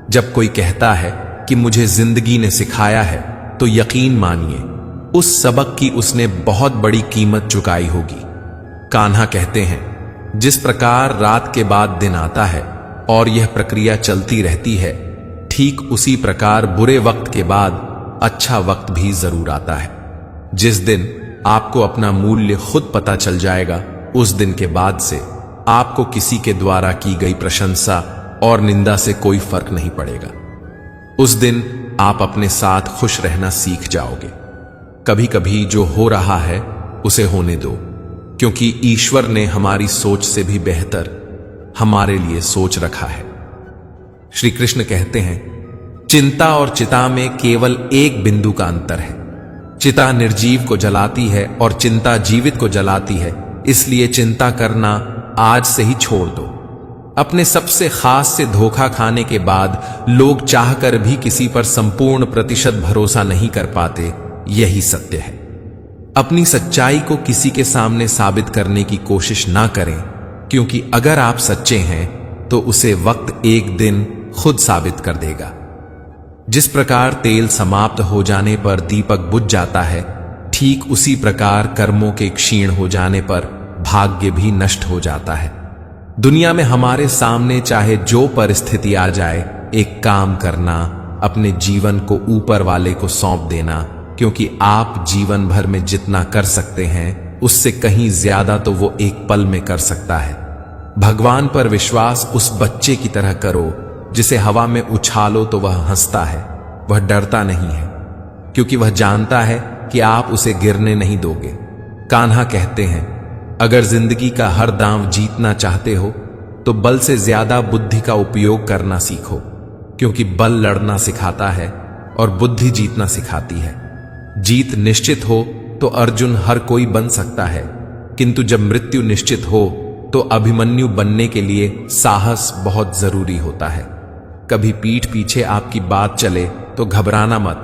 जब कोई कहता है कि मुझे जिंदगी ने सिखाया है, तो यकीन मानिए उस सबक की उसने बहुत बड़ी कीमत चुकाई होगी। कान्हा कहते हैं, जिस प्रकार रात के बाद दिन आता है और यह प्रक्रिया चलती रहती है, ठीक उसी प्रकार बुरे वक्त के बाद अच्छा वक्त भी जरूर आता है। जिस दिन आपको अपना मूल्य खुद पता चल जाएगा, उस दिन के बाद से आपको किसी के द्वारा की गई प्रशंसा और निंदा से कोई फर्क नहीं पड़ेगा। उस दिन आप अपने साथ खुश रहना सीख जाओगे। कभी कभी जो हो रहा है उसे होने दो, क्योंकि ईश्वर ने हमारी सोच से भी बेहतर हमारे लिए सोच रखा है। श्री कृष्ण कहते हैं, चिंता और चिता में केवल एक बिंदु का अंतर है। चिता निर्जीव को जलाती है और चिंता जीवित को जलाती है। इसलिए चिंता करना आज से ही छोड़ दो। अपने सबसे खास से धोखा खाने के बाद लोग चाहकर भी किसी पर संपूर्ण प्रतिशत भरोसा नहीं कर पाते। यही सत्य है। अपनी सच्चाई को किसी के सामने साबित करने की कोशिश ना करें, क्योंकि अगर आप सच्चे हैं तो उसे वक्त एक दिन खुद साबित कर देगा। जिस प्रकार तेल समाप्त हो जाने पर दीपक बुझ जाता है, ठीक उसी प्रकार कर्मों के क्षीण हो जाने पर भाग्य भी नष्ट हो जाता है। दुनिया में हमारे सामने चाहे जो परिस्थिति आ जाए, एक काम करना, अपने जीवन को ऊपर वाले को सौंप देना, क्योंकि आप जीवन भर में जितना कर सकते हैं उससे कहीं ज्यादा तो वो एक पल में कर सकता है। भगवान पर विश्वास उस बच्चे की तरह करो जिसे हवा में उछालो तो वह हंसता है। वह डरता नहीं है, क्योंकि वह जानता है कि आप उसे गिरने नहीं दोगे। कान्हा कहते हैं, अगर जिंदगी का हर दांव जीतना चाहते हो तो बल से ज्यादा बुद्धि का उपयोग करना सीखो, क्योंकि बल लड़ना सिखाता है और बुद्धि जीतना सिखाती है। जीत निश्चित हो तो अर्जुन हर कोई बन सकता है, किंतु जब मृत्यु निश्चित हो तो अभिमन्यु बनने के लिए साहस बहुत जरूरी होता है। कभी पीठ पीछे आपकी बात चले तो घबराना मत,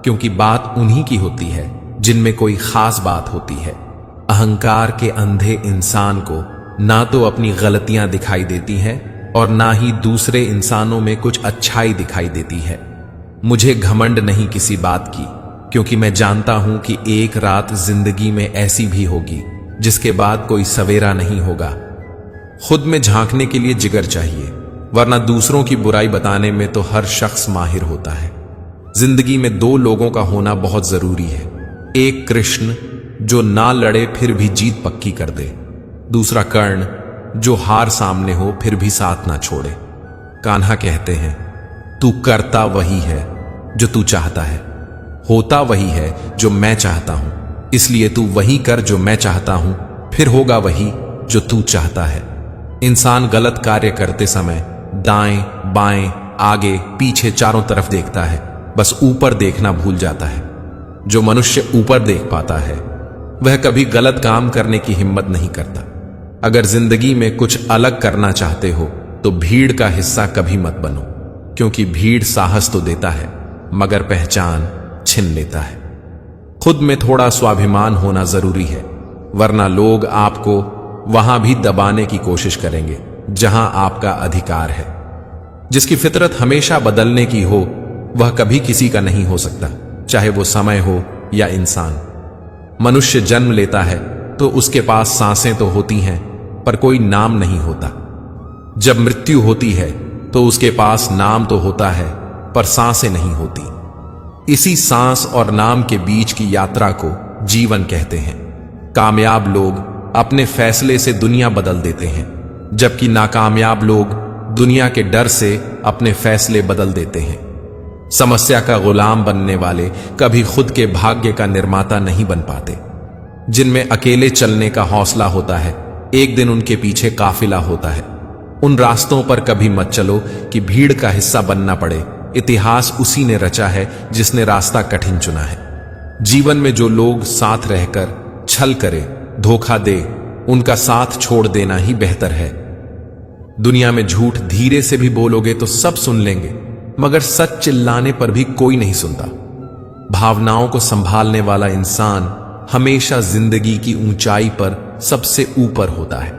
क्योंकि बात उन्हीं की होती है जिनमें कोई खास बात होती है। अहंकार के अंधे इंसान को ना तो अपनी गलतियां दिखाई देती हैं और ना ही दूसरे इंसानों में कुछ अच्छाई दिखाई देती है। मुझे घमंड नहीं किसी बात की, क्योंकि मैं जानता हूं कि एक रात जिंदगी में ऐसी भी होगी जिसके बाद कोई सवेरा नहीं होगा। खुद में झांकने के लिए जिगर चाहिए, वरना दूसरों की बुराई बताने में तो हर शख्स माहिर होता है। जिंदगी में दो लोगों का होना बहुत जरूरी है। एक कृष्ण जो ना लड़े फिर भी जीत पक्की कर दे, दूसरा कर्ण जो हार सामने हो फिर भी साथ ना छोड़े। कान्हा कहते हैं, तू करता वही है जो तू चाहता है, होता वही है जो मैं चाहता हूं, इसलिए तू वही कर जो मैं चाहता हूं, फिर होगा वही जो तू चाहता है। इंसान गलत कार्य करते समय दाएं बाएं आगे पीछे चारों तरफ देखता है, बस ऊपर देखना भूल जाता है। जो मनुष्य ऊपर देख पाता है वह कभी गलत काम करने की हिम्मत नहीं करता। अगर जिंदगी में कुछ अलग करना चाहते हो तो भीड़ का हिस्सा कभी मत बनो, क्योंकि भीड़ साहस तो देता है मगर पहचान छीन लेता है। खुद में थोड़ा स्वाभिमान होना जरूरी है, वरना लोग आपको वहां भी दबाने की कोशिश करेंगे जहां आपका अधिकार है। जिसकी फितरत हमेशा बदलने की हो वह कभी किसी का नहीं हो सकता, चाहे वो समय हो या इंसान। मनुष्य जन्म लेता है तो उसके पास सांसें तो होती हैं पर कोई नाम नहीं होता। जब मृत्यु होती है तो उसके पास नाम तो होता है पर सांसें नहीं होती। इसी सांस और नाम के बीच की यात्रा को जीवन कहते हैं। कामयाब लोग अपने फैसले से दुनिया बदल देते हैं, जबकि नाकामयाब लोग दुनिया के डर से अपने फैसले बदल देते हैं। समस्या का गुलाम बनने वाले कभी खुद के भाग्य का निर्माता नहीं बन पाते। जिनमें अकेले चलने का हौसला होता है, एक दिन उनके पीछे काफिला होता है। उन रास्तों पर कभी मत चलो कि भीड़ का हिस्सा बनना पड़े। इतिहास उसी ने रचा है जिसने रास्ता कठिन चुना है। जीवन में जो लोग साथ रहकर छल करे, धोखा दे, उनका साथ छोड़ देना ही बेहतर है। दुनिया में झूठ धीरे से भी बोलोगे तो सब सुन लेंगे, मगर सच चिल्लाने पर भी कोई नहीं सुनता। भावनाओं को संभालने वाला इंसान हमेशा जिंदगी की ऊंचाई पर सबसे ऊपर होता है।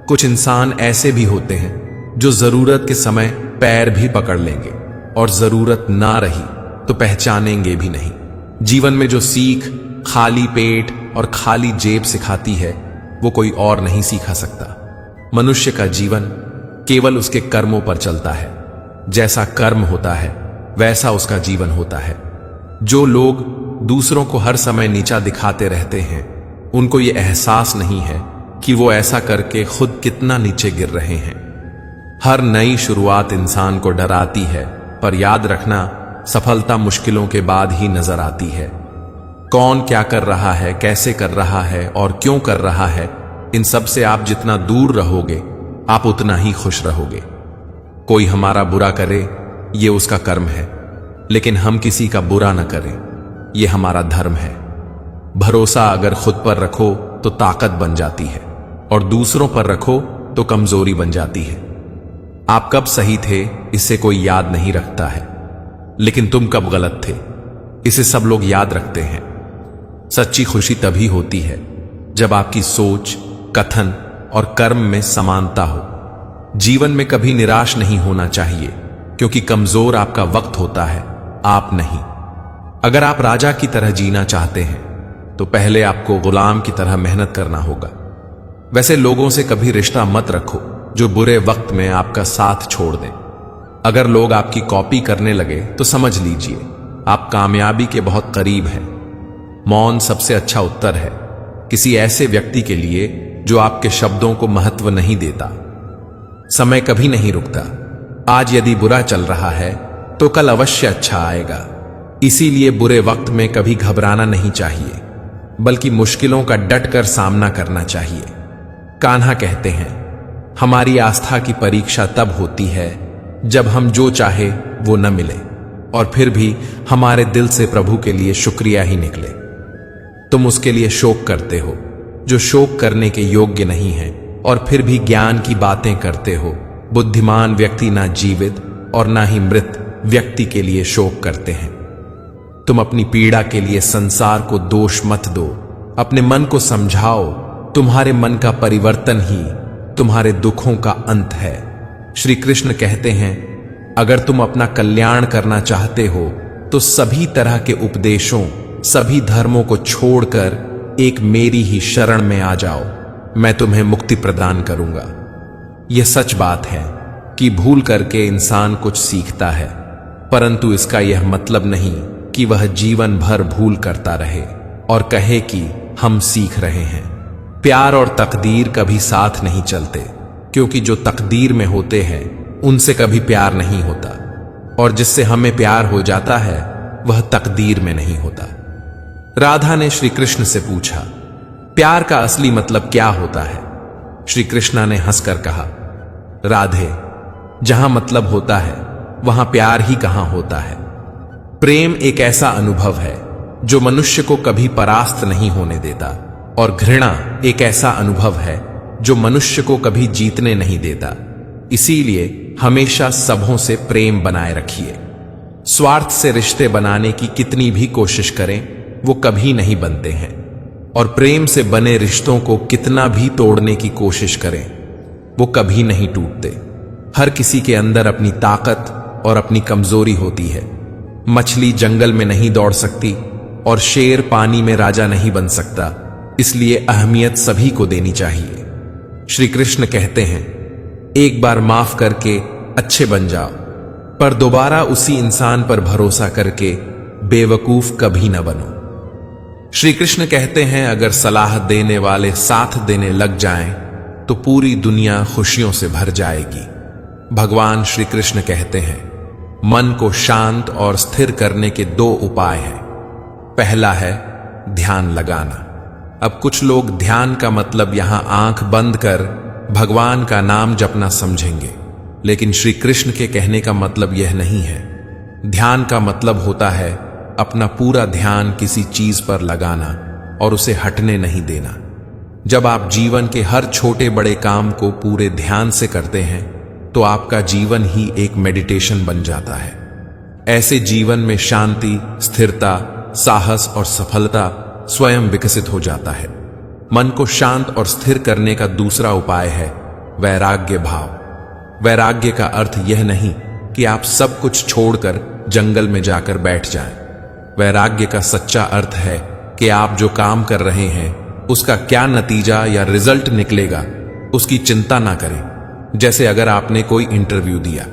कुछ इंसान ऐसे भी होते हैं जो जरूरत के समय पैर भी पकड़ लेंगे और जरूरत ना रही तो पहचानेंगे भी नहीं। जीवन में जो सीख खाली पेट और खाली जेब सिखाती है वो कोई और नहीं सिखा सकता। मनुष्य का जीवन केवल उसके कर्मों पर चलता है। जैसा कर्म होता है वैसा उसका जीवन होता है। जो लोग दूसरों को हर समय नीचा दिखाते रहते हैं, उनको ये एहसास नहीं है कि वो ऐसा करके खुद कितना नीचे गिर रहे हैं। हर नई शुरुआत इंसान को डराती है, पर याद रखना सफलता मुश्किलों के बाद ही नजर आती है। कौन क्या कर रहा है, कैसे कर रहा है और क्यों कर रहा है, इन सब से आप जितना दूर रहोगे आप उतना ही खुश रहोगे। कोई हमारा बुरा करे ये उसका कर्म है, लेकिन हम किसी का बुरा न करें, यह हमारा धर्म है। भरोसा अगर खुद पर रखो तो ताकत बन जाती है और दूसरों पर रखो तो कमजोरी बन जाती है। आप कब सही थे इसे कोई याद नहीं रखता है, लेकिन तुम कब गलत थे इसे सब लोग याद रखते हैं। सच्ची खुशी तभी होती है जब आपकी सोच, कथन और कर्म में समानता हो। जीवन में कभी निराश नहीं होना चाहिए, क्योंकि कमजोर आपका वक्त होता है, आप नहीं। अगर आप राजा की तरह जीना चाहते हैं तो पहले आपको गुलाम की तरह मेहनत करना होगा। वैसे लोगों से कभी रिश्ता मत रखो जो बुरे वक्त में आपका साथ छोड़ दें। अगर लोग आपकी कॉपी करने लगे तो समझ लीजिए आप कामयाबी के बहुत करीब हैं। मौन सबसे अच्छा उत्तर है किसी ऐसे व्यक्ति के लिए जो आपके शब्दों को महत्व नहीं देता। समय कभी नहीं रुकता। आज यदि बुरा चल रहा है तो कल अवश्य अच्छा आएगा। इसीलिए बुरे वक्त में कभी घबराना नहीं चाहिए, बल्कि मुश्किलों का डटकर सामना करना चाहिए। कान्हा कहते हैं, हमारी आस्था की परीक्षा तब होती है जब हम जो चाहे वो न मिले और फिर भी हमारे दिल से प्रभु के लिए शुक्रिया ही निकले। तुम उसके लिए शोक करते हो जो शोक करने के योग्य नहीं है और फिर भी ज्ञान की बातें करते हो। बुद्धिमान व्यक्ति ना जीवित और ना ही मृत व्यक्ति के लिए शोक करते हैं। तुम अपनी पीड़ा के लिए संसार को दोष मत दो, अपने मन को समझाओ। तुम्हारे मन का परिवर्तन ही तुम्हारे दुखों का अंत है। श्री कृष्ण कहते हैं, अगर तुम अपना कल्याण करना चाहते हो तो सभी तरह के उपदेशों, सभी धर्मों को छोड़कर एक मेरी ही शरण में आ जाओ, मैं तुम्हें मुक्ति प्रदान करूंगा। यह सच बात है कि भूल करके इंसान कुछ सीखता है, परंतु इसका यह मतलब नहीं कि वह जीवन भर भूल करता रहे और कहे कि हम सीख रहे हैं। प्यार और तकदीर कभी साथ नहीं चलते, क्योंकि जो तकदीर में होते हैं उनसे कभी प्यार नहीं होता, और जिससे हमें प्यार हो जाता है वह तकदीर में नहीं होता। राधा ने श्री कृष्ण से पूछा, प्यार का असली मतलब क्या होता है? श्री कृष्ण ने हंसकर कहा, राधे, जहां मतलब होता है वहां प्यार ही कहां होता है। प्रेम एक ऐसा अनुभव है जो मनुष्य को कभी परास्त नहीं होने देता, और घृणा एक ऐसा अनुभव है जो मनुष्य को कभी जीतने नहीं देता। इसीलिए हमेशा सबों से प्रेम बनाए रखिए। स्वार्थ से रिश्ते बनाने की कितनी भी कोशिश करें वो कभी नहीं बनते हैं, और प्रेम से बने रिश्तों को कितना भी तोड़ने की कोशिश करें वो कभी नहीं टूटते। हर किसी के अंदर अपनी ताकत और अपनी कमजोरी होती है। मछली जंगल में नहीं दौड़ सकती और शेर पानी में राजा नहीं बन सकता, इसलिए अहमियत सभी को देनी चाहिए। श्री कृष्ण कहते हैं, एक बार माफ करके अच्छे बन जाओ, पर दोबारा उसी इंसान पर भरोसा करके बेवकूफ कभी न बनो। श्री कृष्ण कहते हैं, अगर सलाह देने वाले साथ देने लग जाएं तो पूरी दुनिया खुशियों से भर जाएगी। भगवान श्री कृष्ण कहते हैं, मन को शांत और स्थिर करने के दो उपाय हैं। पहला है ध्यान लगाना। अब कुछ लोग ध्यान का मतलब यहां आंख बंद कर भगवान का नाम जपना समझेंगे, लेकिन श्री कृष्ण के कहने का मतलब यह नहीं है। ध्यान का मतलब होता है अपना पूरा ध्यान किसी चीज पर लगाना और उसे हटने नहीं देना। जब आप जीवन के हर छोटे बड़े काम को पूरे ध्यान से करते हैं तो आपका जीवन ही एक मेडिटेशन बन जाता है। ऐसे जीवन में शांति, स्थिरता, साहस और सफलता स्वयं विकसित हो जाता है। मन को शांत और स्थिर करने का दूसरा उपाय है वैराग्य भाव। वैराग्य का अर्थ यह नहीं कि आप सब कुछ छोड़कर जंगल में जाकर बैठ जाएं। वैराग्य का सच्चा अर्थ है कि आप जो काम कर रहे हैं उसका क्या नतीजा या रिजल्ट निकलेगा उसकी चिंता ना करें। जैसे अगर आपने कोई इंटरव्यू दिया,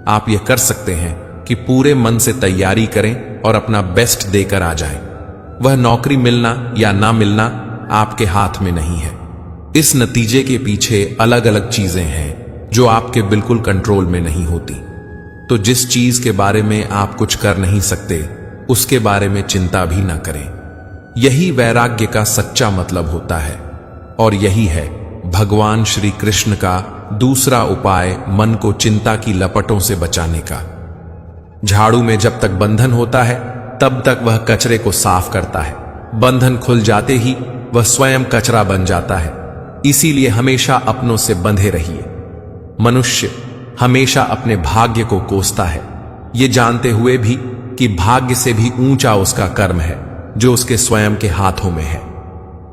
आप यह कर सकते हैं कि पूरे मन से तैयारी करें और अपना बेस्ट देकर आ जाएं। वह नौकरी मिलना या ना मिलना आपके हाथ में नहीं है। इस नतीजे के पीछे अलग अलग चीजें हैं जो आपके बिल्कुल कंट्रोल में नहीं होती। तो जिस चीज के बारे में आप कुछ कर नहीं सकते उसके बारे में चिंता भी ना करें। यही वैराग्य का सच्चा मतलब होता है, और यही है भगवान श्री कृष्ण का दूसरा उपाय मन को चिंता की लपटों से बचाने का। झाड़ू में जब तक बंधन होता है तब तक वह कचरे को साफ करता है। बंधन खुल जाते ही वह स्वयं कचरा बन जाता है। इसीलिए हमेशा अपनों से बंधे रहिए। मनुष्य हमेशा अपने भाग्य को कोसता है, ये जानते हुए भी कि भाग्य से भी ऊंचा उसका कर्म है जो उसके स्वयं के हाथों में है।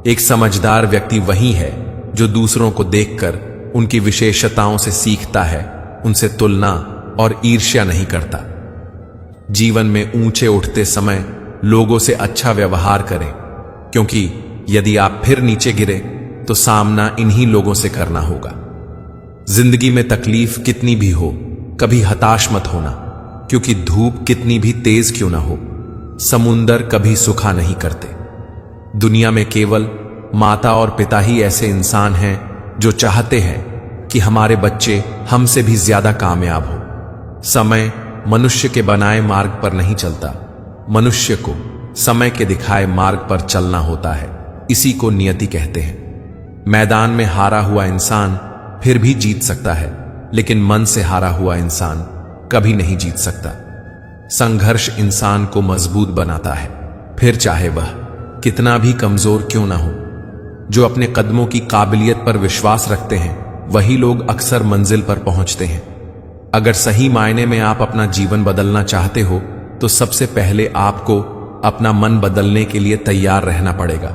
एक समझदार व्यक्ति वही है जो दूसरों को देखकर उनकी विशेषताओं से सीखता है, उनसे तुलना और ईर्ष्या नहीं करता। जीवन में ऊंचे उठते समय लोगों से अच्छा व्यवहार करें, क्योंकि यदि आप फिर नीचे गिरे तो सामना इन्हीं लोगों से करना होगा। जिंदगी में तकलीफ कितनी भी हो, कभी हताश मत होना, क्योंकि धूप कितनी भी तेज क्यों ना हो, समुंदर कभी सूखा नहीं करते। दुनिया में केवल माता और पिता ही ऐसे इंसान हैं जो चाहते हैं कि हमारे बच्चे हमसे भी ज्यादा कामयाब हो। समय मनुष्य के बनाए मार्ग पर नहीं चलता, मनुष्य को समय के दिखाए मार्ग पर चलना होता है। इसी को नियति कहते हैं। मैदान में हारा हुआ इंसान फिर भी जीत सकता है, लेकिन मन से हारा हुआ इंसान कभी नहीं जीत सकता। संघर्ष इंसान को मजबूत बनाता है, फिर चाहे वह कितना भी कमजोर क्यों ना हो। जो अपने कदमों की काबिलियत पर विश्वास रखते हैं वही लोग अक्सर मंजिल पर पहुंचते हैं। अगर सही मायने में आप अपना जीवन बदलना चाहते हो तो सबसे पहले आपको अपना मन बदलने के लिए तैयार रहना पड़ेगा,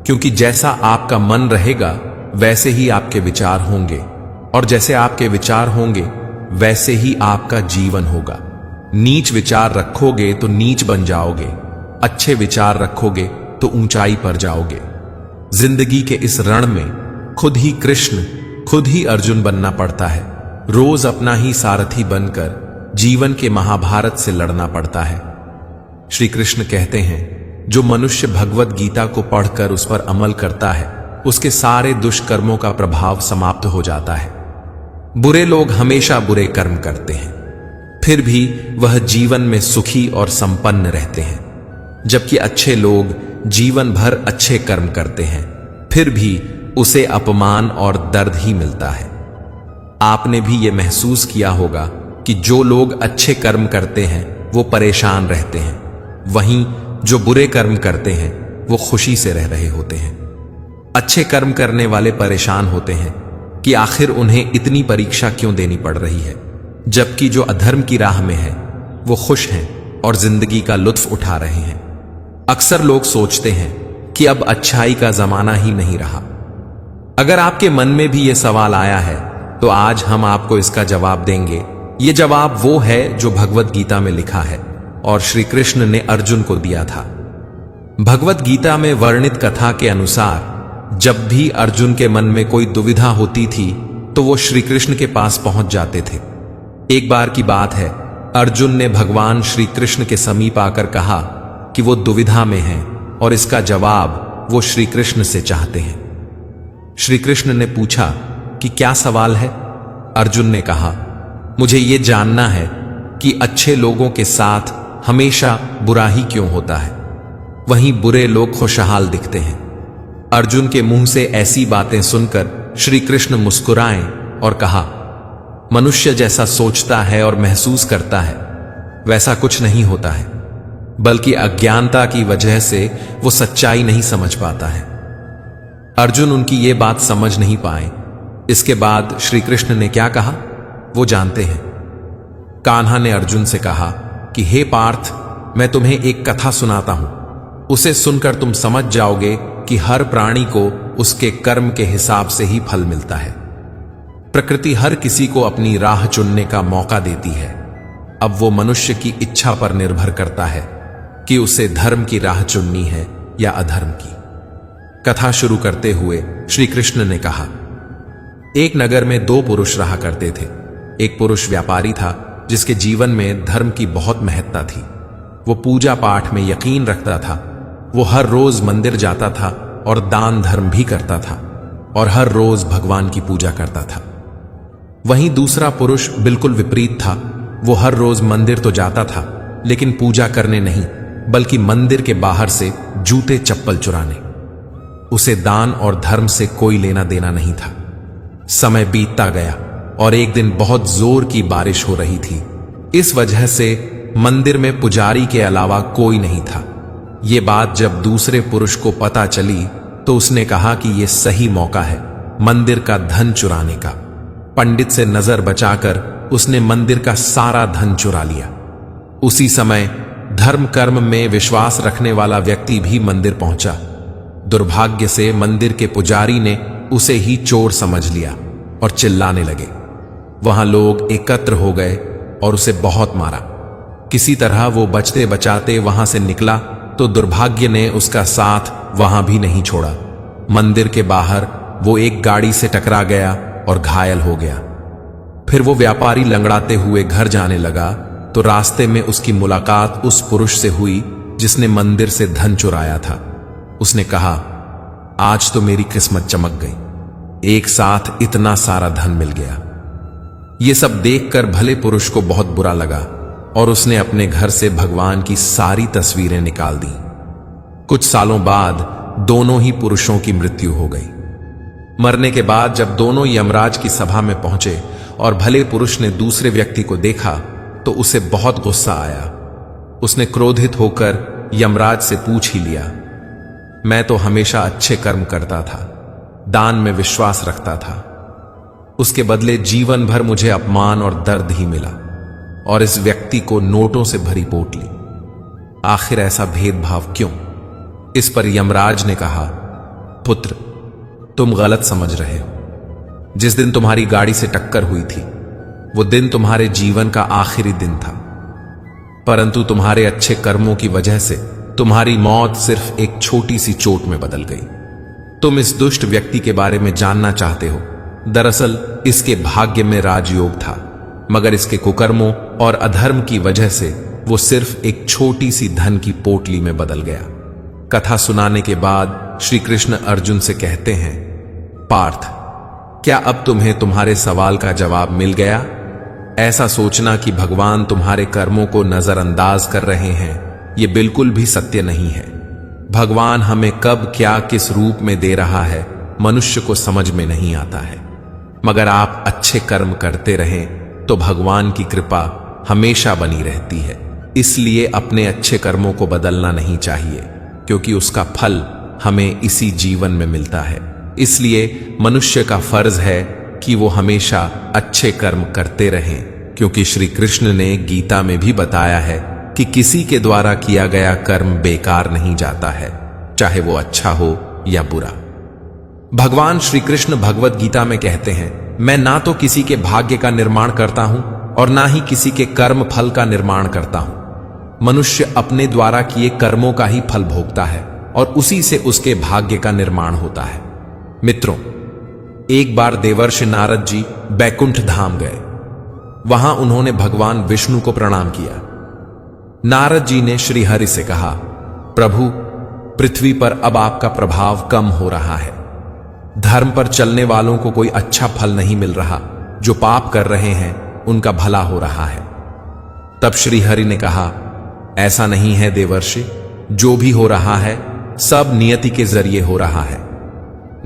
क्योंकि जैसा आपका मन रहेगा वैसे ही आपके विचार होंगे, और जैसे आपके विचार होंगे वैसे ही आपका जीवन होगा। नीच विचार रखोगे तो नीच बन जाओगे, अच्छे विचार रखोगे तो ऊंचाई पर जाओगे। जिंदगी के इस रण में खुद ही कृष्ण, खुद ही अर्जुन बनना पड़ता है। रोज अपना ही सारथी बनकर जीवन के महाभारत से लड़ना पड़ता है। श्री कृष्ण कहते हैं, जो मनुष्य भगवत गीता को पढ़कर उस पर अमल करता है उसके सारे दुष्कर्मों का प्रभाव समाप्त हो जाता है। बुरे लोग हमेशा बुरे कर्म करते हैं, फिर भी वह जीवन में सुखी और संपन्न रहते हैं, जबकि अच्छे लोग जीवन भर अच्छे कर्म करते हैं, फिर भी उसे अपमान और दर्द ही मिलता है। आपने भी यह महसूस किया होगा कि जो लोग अच्छे कर्म करते हैं वो परेशान रहते हैं, वहीं जो बुरे कर्म करते हैं वो खुशी से रह रहे होते हैं। अच्छे कर्म करने वाले परेशान होते हैं कि आखिर उन्हें इतनी परीक्षा क्यों देनी पड़ रही है, जबकि जो अधर्म की राह में है वो खुश हैं और जिंदगी का लुत्फ उठा रहे हैं। अक्सर लोग सोचते हैं कि अब अच्छाई का जमाना ही नहीं रहा। अगर आपके मन में भी यह सवाल आया है तो आज हम आपको इसका जवाब देंगे। ये जवाब वो है जो भगवत गीता में लिखा है और श्री कृष्ण ने अर्जुन को दिया था। भगवत गीता में वर्णित कथा के अनुसार जब भी अर्जुन के मन में कोई दुविधा होती थी तो वो श्री कृष्ण के पास पहुंच जाते थे। एक बार की बात है, अर्जुन ने भगवान श्री कृष्ण के समीप आकर कहा कि वो दुविधा में हैं और इसका जवाब वो श्री कृष्ण से चाहते हैं। श्री कृष्ण ने पूछा कि क्या सवाल है? अर्जुन ने कहा, मुझे ये जानना है कि अच्छे लोगों के साथ हमेशा बुरा ही क्यों होता है, वहीं बुरे लोग खुशहाल दिखते हैं। अर्जुन के मुंह से ऐसी बातें सुनकर श्री कृष्ण मुस्कुराए और कहा, मनुष्य जैसा सोचता है और महसूस करता है वैसा कुछ नहीं होता है, बल्कि अज्ञानता की वजह से वो सच्चाई नहीं समझ पाता है। अर्जुन उनकी ये बात समझ नहीं पाए। इसके बाद श्री कृष्ण ने क्या कहा वो जानते हैं। कान्हा ने अर्जुन से कहा कि हे पार्थ, मैं तुम्हें एक कथा सुनाता हूं, उसे सुनकर तुम समझ जाओगे कि हर प्राणी को उसके कर्म के हिसाब से ही फल मिलता है। प्रकृति हर किसी को अपनी राह चुनने का मौका देती है। अब वो मनुष्य की इच्छा पर निर्भर करता है कि उसे धर्म की राह चुननी है या अधर्म की। कथा शुरू करते हुए श्री कृष्ण ने कहा, एक नगर में दो पुरुष रहा करते थे। एक पुरुष व्यापारी था जिसके जीवन में धर्म की बहुत महत्ता थी। वो पूजा पाठ में यकीन रखता था। वो हर रोज मंदिर जाता था और दान धर्म भी करता था और हर रोज भगवान की पूजा करता था। वहीं दूसरा पुरुष बिल्कुल विपरीत था। वो हर रोज मंदिर तो जाता था लेकिन पूजा करने नहीं, बल्कि मंदिर के बाहर से जूते चप्पल चुराने। उसे दान और धर्म से कोई लेना देना नहीं था। समय बीतता गया और एक दिन बहुत जोर की बारिश हो रही थी। इस वजह से मंदिर में पुजारी के अलावा कोई नहीं था। ये बात जब दूसरे पुरुष को पता चली तो उसने कहा कि यह सही मौका है मंदिर का धन चुराने का। पंडित से नजर बचाकर उसने मंदिर का सारा धन चुरा लिया। उसी समय धर्म कर्म में विश्वास रखने वाला व्यक्ति भी मंदिर पहुंचा। दुर्भाग्य से मंदिर के पुजारी ने उसे ही चोर समझ लिया और चिल्लाने लगे। वहां लोग एकत्र हो गए और उसे बहुत मारा। किसी तरह वो बचते बचाते वहां से निकला तो दुर्भाग्य ने उसका साथ वहां भी नहीं छोड़ा। मंदिर के बाहर वो एक गाड़ी से टकरा गया और घायल हो गया। फिर वो व्यापारी लंगड़ाते हुए घर जाने लगा तो रास्ते में उसकी मुलाकात उस पुरुष से हुई जिसने मंदिर से धन चुराया था। उसने कहा, आज तो मेरी किस्मत चमक गई, एक साथ इतना सारा धन मिल गया। ये सब देखकर भले पुरुष को बहुत बुरा लगा और उसने अपने घर से भगवान की सारी तस्वीरें निकाल दी। कुछ सालों बाद दोनों ही पुरुषों की मृत्यु हो गई। मरने के बाद जब दोनों यमराज की सभा में पहुंचे और भले पुरुष ने दूसरे व्यक्ति को देखा तो उसे बहुत गुस्सा आया। उसने क्रोधित होकर यमराज से पूछ ही लिया, मैं तो हमेशा अच्छे कर्म करता था, दान में विश्वास रखता था, उसके बदले जीवन भर मुझे अपमान और दर्द ही मिला और इस व्यक्ति को नोटों से भरी पोटली। आखिर ऐसा भेदभाव क्यों? इस पर यमराज ने कहा, पुत्र, तुम गलत समझ रहे हो। जिस दिन तुम्हारी गाड़ी से टक्कर हुई थी वो दिन तुम्हारे जीवन का आखिरी दिन था, परंतु तुम्हारे अच्छे कर्मों की वजह से तुम्हारी मौत सिर्फ एक छोटी सी चोट में बदल गई। तुम इस दुष्ट व्यक्ति के बारे में जानना चाहते हो। दरअसल इसके भाग्य में राजयोग था, मगर इसके कुकर्मों और अधर्म की वजह से वो सिर्फ एक छोटी सी धन की पोटली में बदल गया। कथा सुनाने के बाद श्री कृष्ण अर्जुन से कहते हैं, पार्थ, क्या अब तुम्हें तुम्हारे सवाल का जवाब मिल गया? ऐसा सोचना कि भगवान तुम्हारे कर्मों को नजरअंदाज कर रहे हैं, ये बिल्कुल भी सत्य नहीं है। भगवान हमें कब क्या किस रूप में दे रहा है मनुष्य को समझ में नहीं आता है। मगर आप अच्छे कर्म करते रहें तो भगवान की कृपा हमेशा बनी रहती है। इसलिए अपने अच्छे कर्मों को बदलना नहीं चाहिए, क्योंकि उसका फल हमें इसी जीवन में मिलता है। इसलिए मनुष्य का फर्ज है कि वो हमेशा अच्छे कर्म करते रहें, क्योंकि श्री कृष्ण ने गीता में भी बताया है कि किसी के द्वारा किया गया कर्म बेकार नहीं जाता है, चाहे वो अच्छा हो या बुरा। भगवान श्री कृष्ण भगवत गीता में कहते हैं, मैं ना तो किसी के भाग्य का निर्माण करता हूं और ना ही किसी के कर्म फल का निर्माण करता हूं। मनुष्य अपने द्वारा किए कर्मों का ही फल भोगता है और उसी से उसके भाग्य का निर्माण होता है। मित्रों, एक बार देवर्षि नारद जी बैकुंठ धाम गए। वहां उन्होंने भगवान विष्णु को प्रणाम किया। नारद जी ने श्री हरि से कहा, प्रभु, पृथ्वी पर अब आपका प्रभाव कम हो रहा है। धर्म पर चलने वालों को कोई अच्छा फल नहीं मिल रहा, जो पाप कर रहे हैं उनका भला हो रहा है। तब श्री हरि ने कहा, ऐसा नहीं है देवर्षि, जो भी हो रहा है सब नियति के जरिए हो रहा है।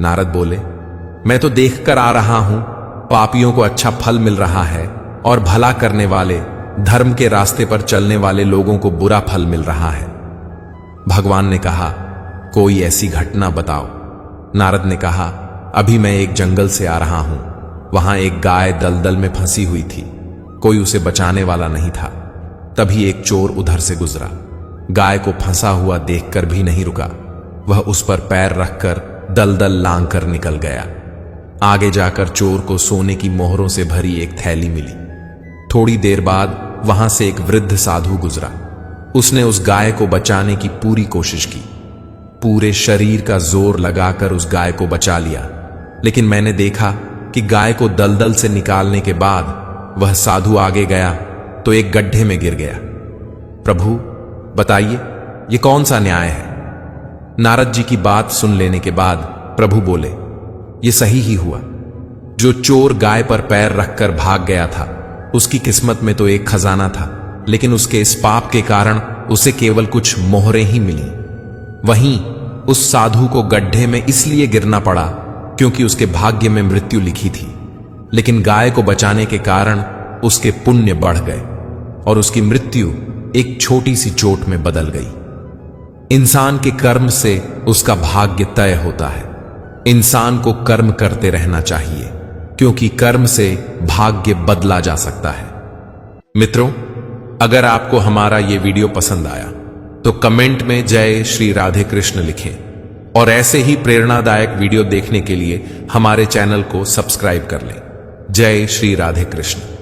नारद बोले, मैं तो देखकर आ रहा हूं पापियों को अच्छा फल मिल रहा है और भला करने वाले, धर्म के रास्ते पर चलने वाले लोगों को बुरा फल मिल रहा है। भगवान ने कहा, कोई ऐसी घटना बताओ। नारद ने कहा, अभी मैं एक जंगल से आ रहा हूं। वहां एक गाय दलदल में फंसी हुई थी, कोई उसे बचाने वाला नहीं था। तभी एक चोर उधर से गुजरा। गाय को फंसा हुआ देखकर भी नहीं रुका, वह उस पर पैर रखकर दलदल लांग कर निकल गया। आगे जाकर चोर को सोने की मोहरों से भरी एक थैली मिली। थोड़ी देर बाद वहां से एक वृद्ध साधु गुजरा। उसने उस गाय को बचाने की पूरी कोशिश की, पूरे शरीर का जोर लगाकर उस गाय को बचा लिया। लेकिन मैंने देखा कि गाय को दलदल से निकालने के बाद वह साधु आगे गया तो एक गड्ढे में गिर गया। प्रभु, बताइए ये कौन सा न्याय है? नारद जी की बात सुन लेने के बाद प्रभु बोले, ये सही ही हुआ। जो चोर गाय पर पैर रखकर भाग गया था, उसकी किस्मत में तो एक खजाना था, लेकिन उसके इस पाप के कारण उसे केवल कुछ मोहरें ही मिली। वहीं उस साधु को गड्ढे में इसलिए गिरना पड़ा क्योंकि उसके भाग्य में मृत्यु लिखी थी, लेकिन गाय को बचाने के कारण उसके पुण्य बढ़ गए और उसकी मृत्यु एक छोटी सी चोट में बदल गई। इंसान के कर्म से उसका भाग्य तय होता है। इंसान को कर्म करते रहना चाहिए, क्योंकि कर्म से भाग्य बदला जा सकता है। मित्रों, अगर आपको हमारा यह वीडियो पसंद आया तो कमेंट में जय श्री राधे कृष्ण लिखें और ऐसे ही प्रेरणादायक वीडियो देखने के लिए हमारे चैनल को सब्सक्राइब कर लें। जय श्री राधे कृष्ण।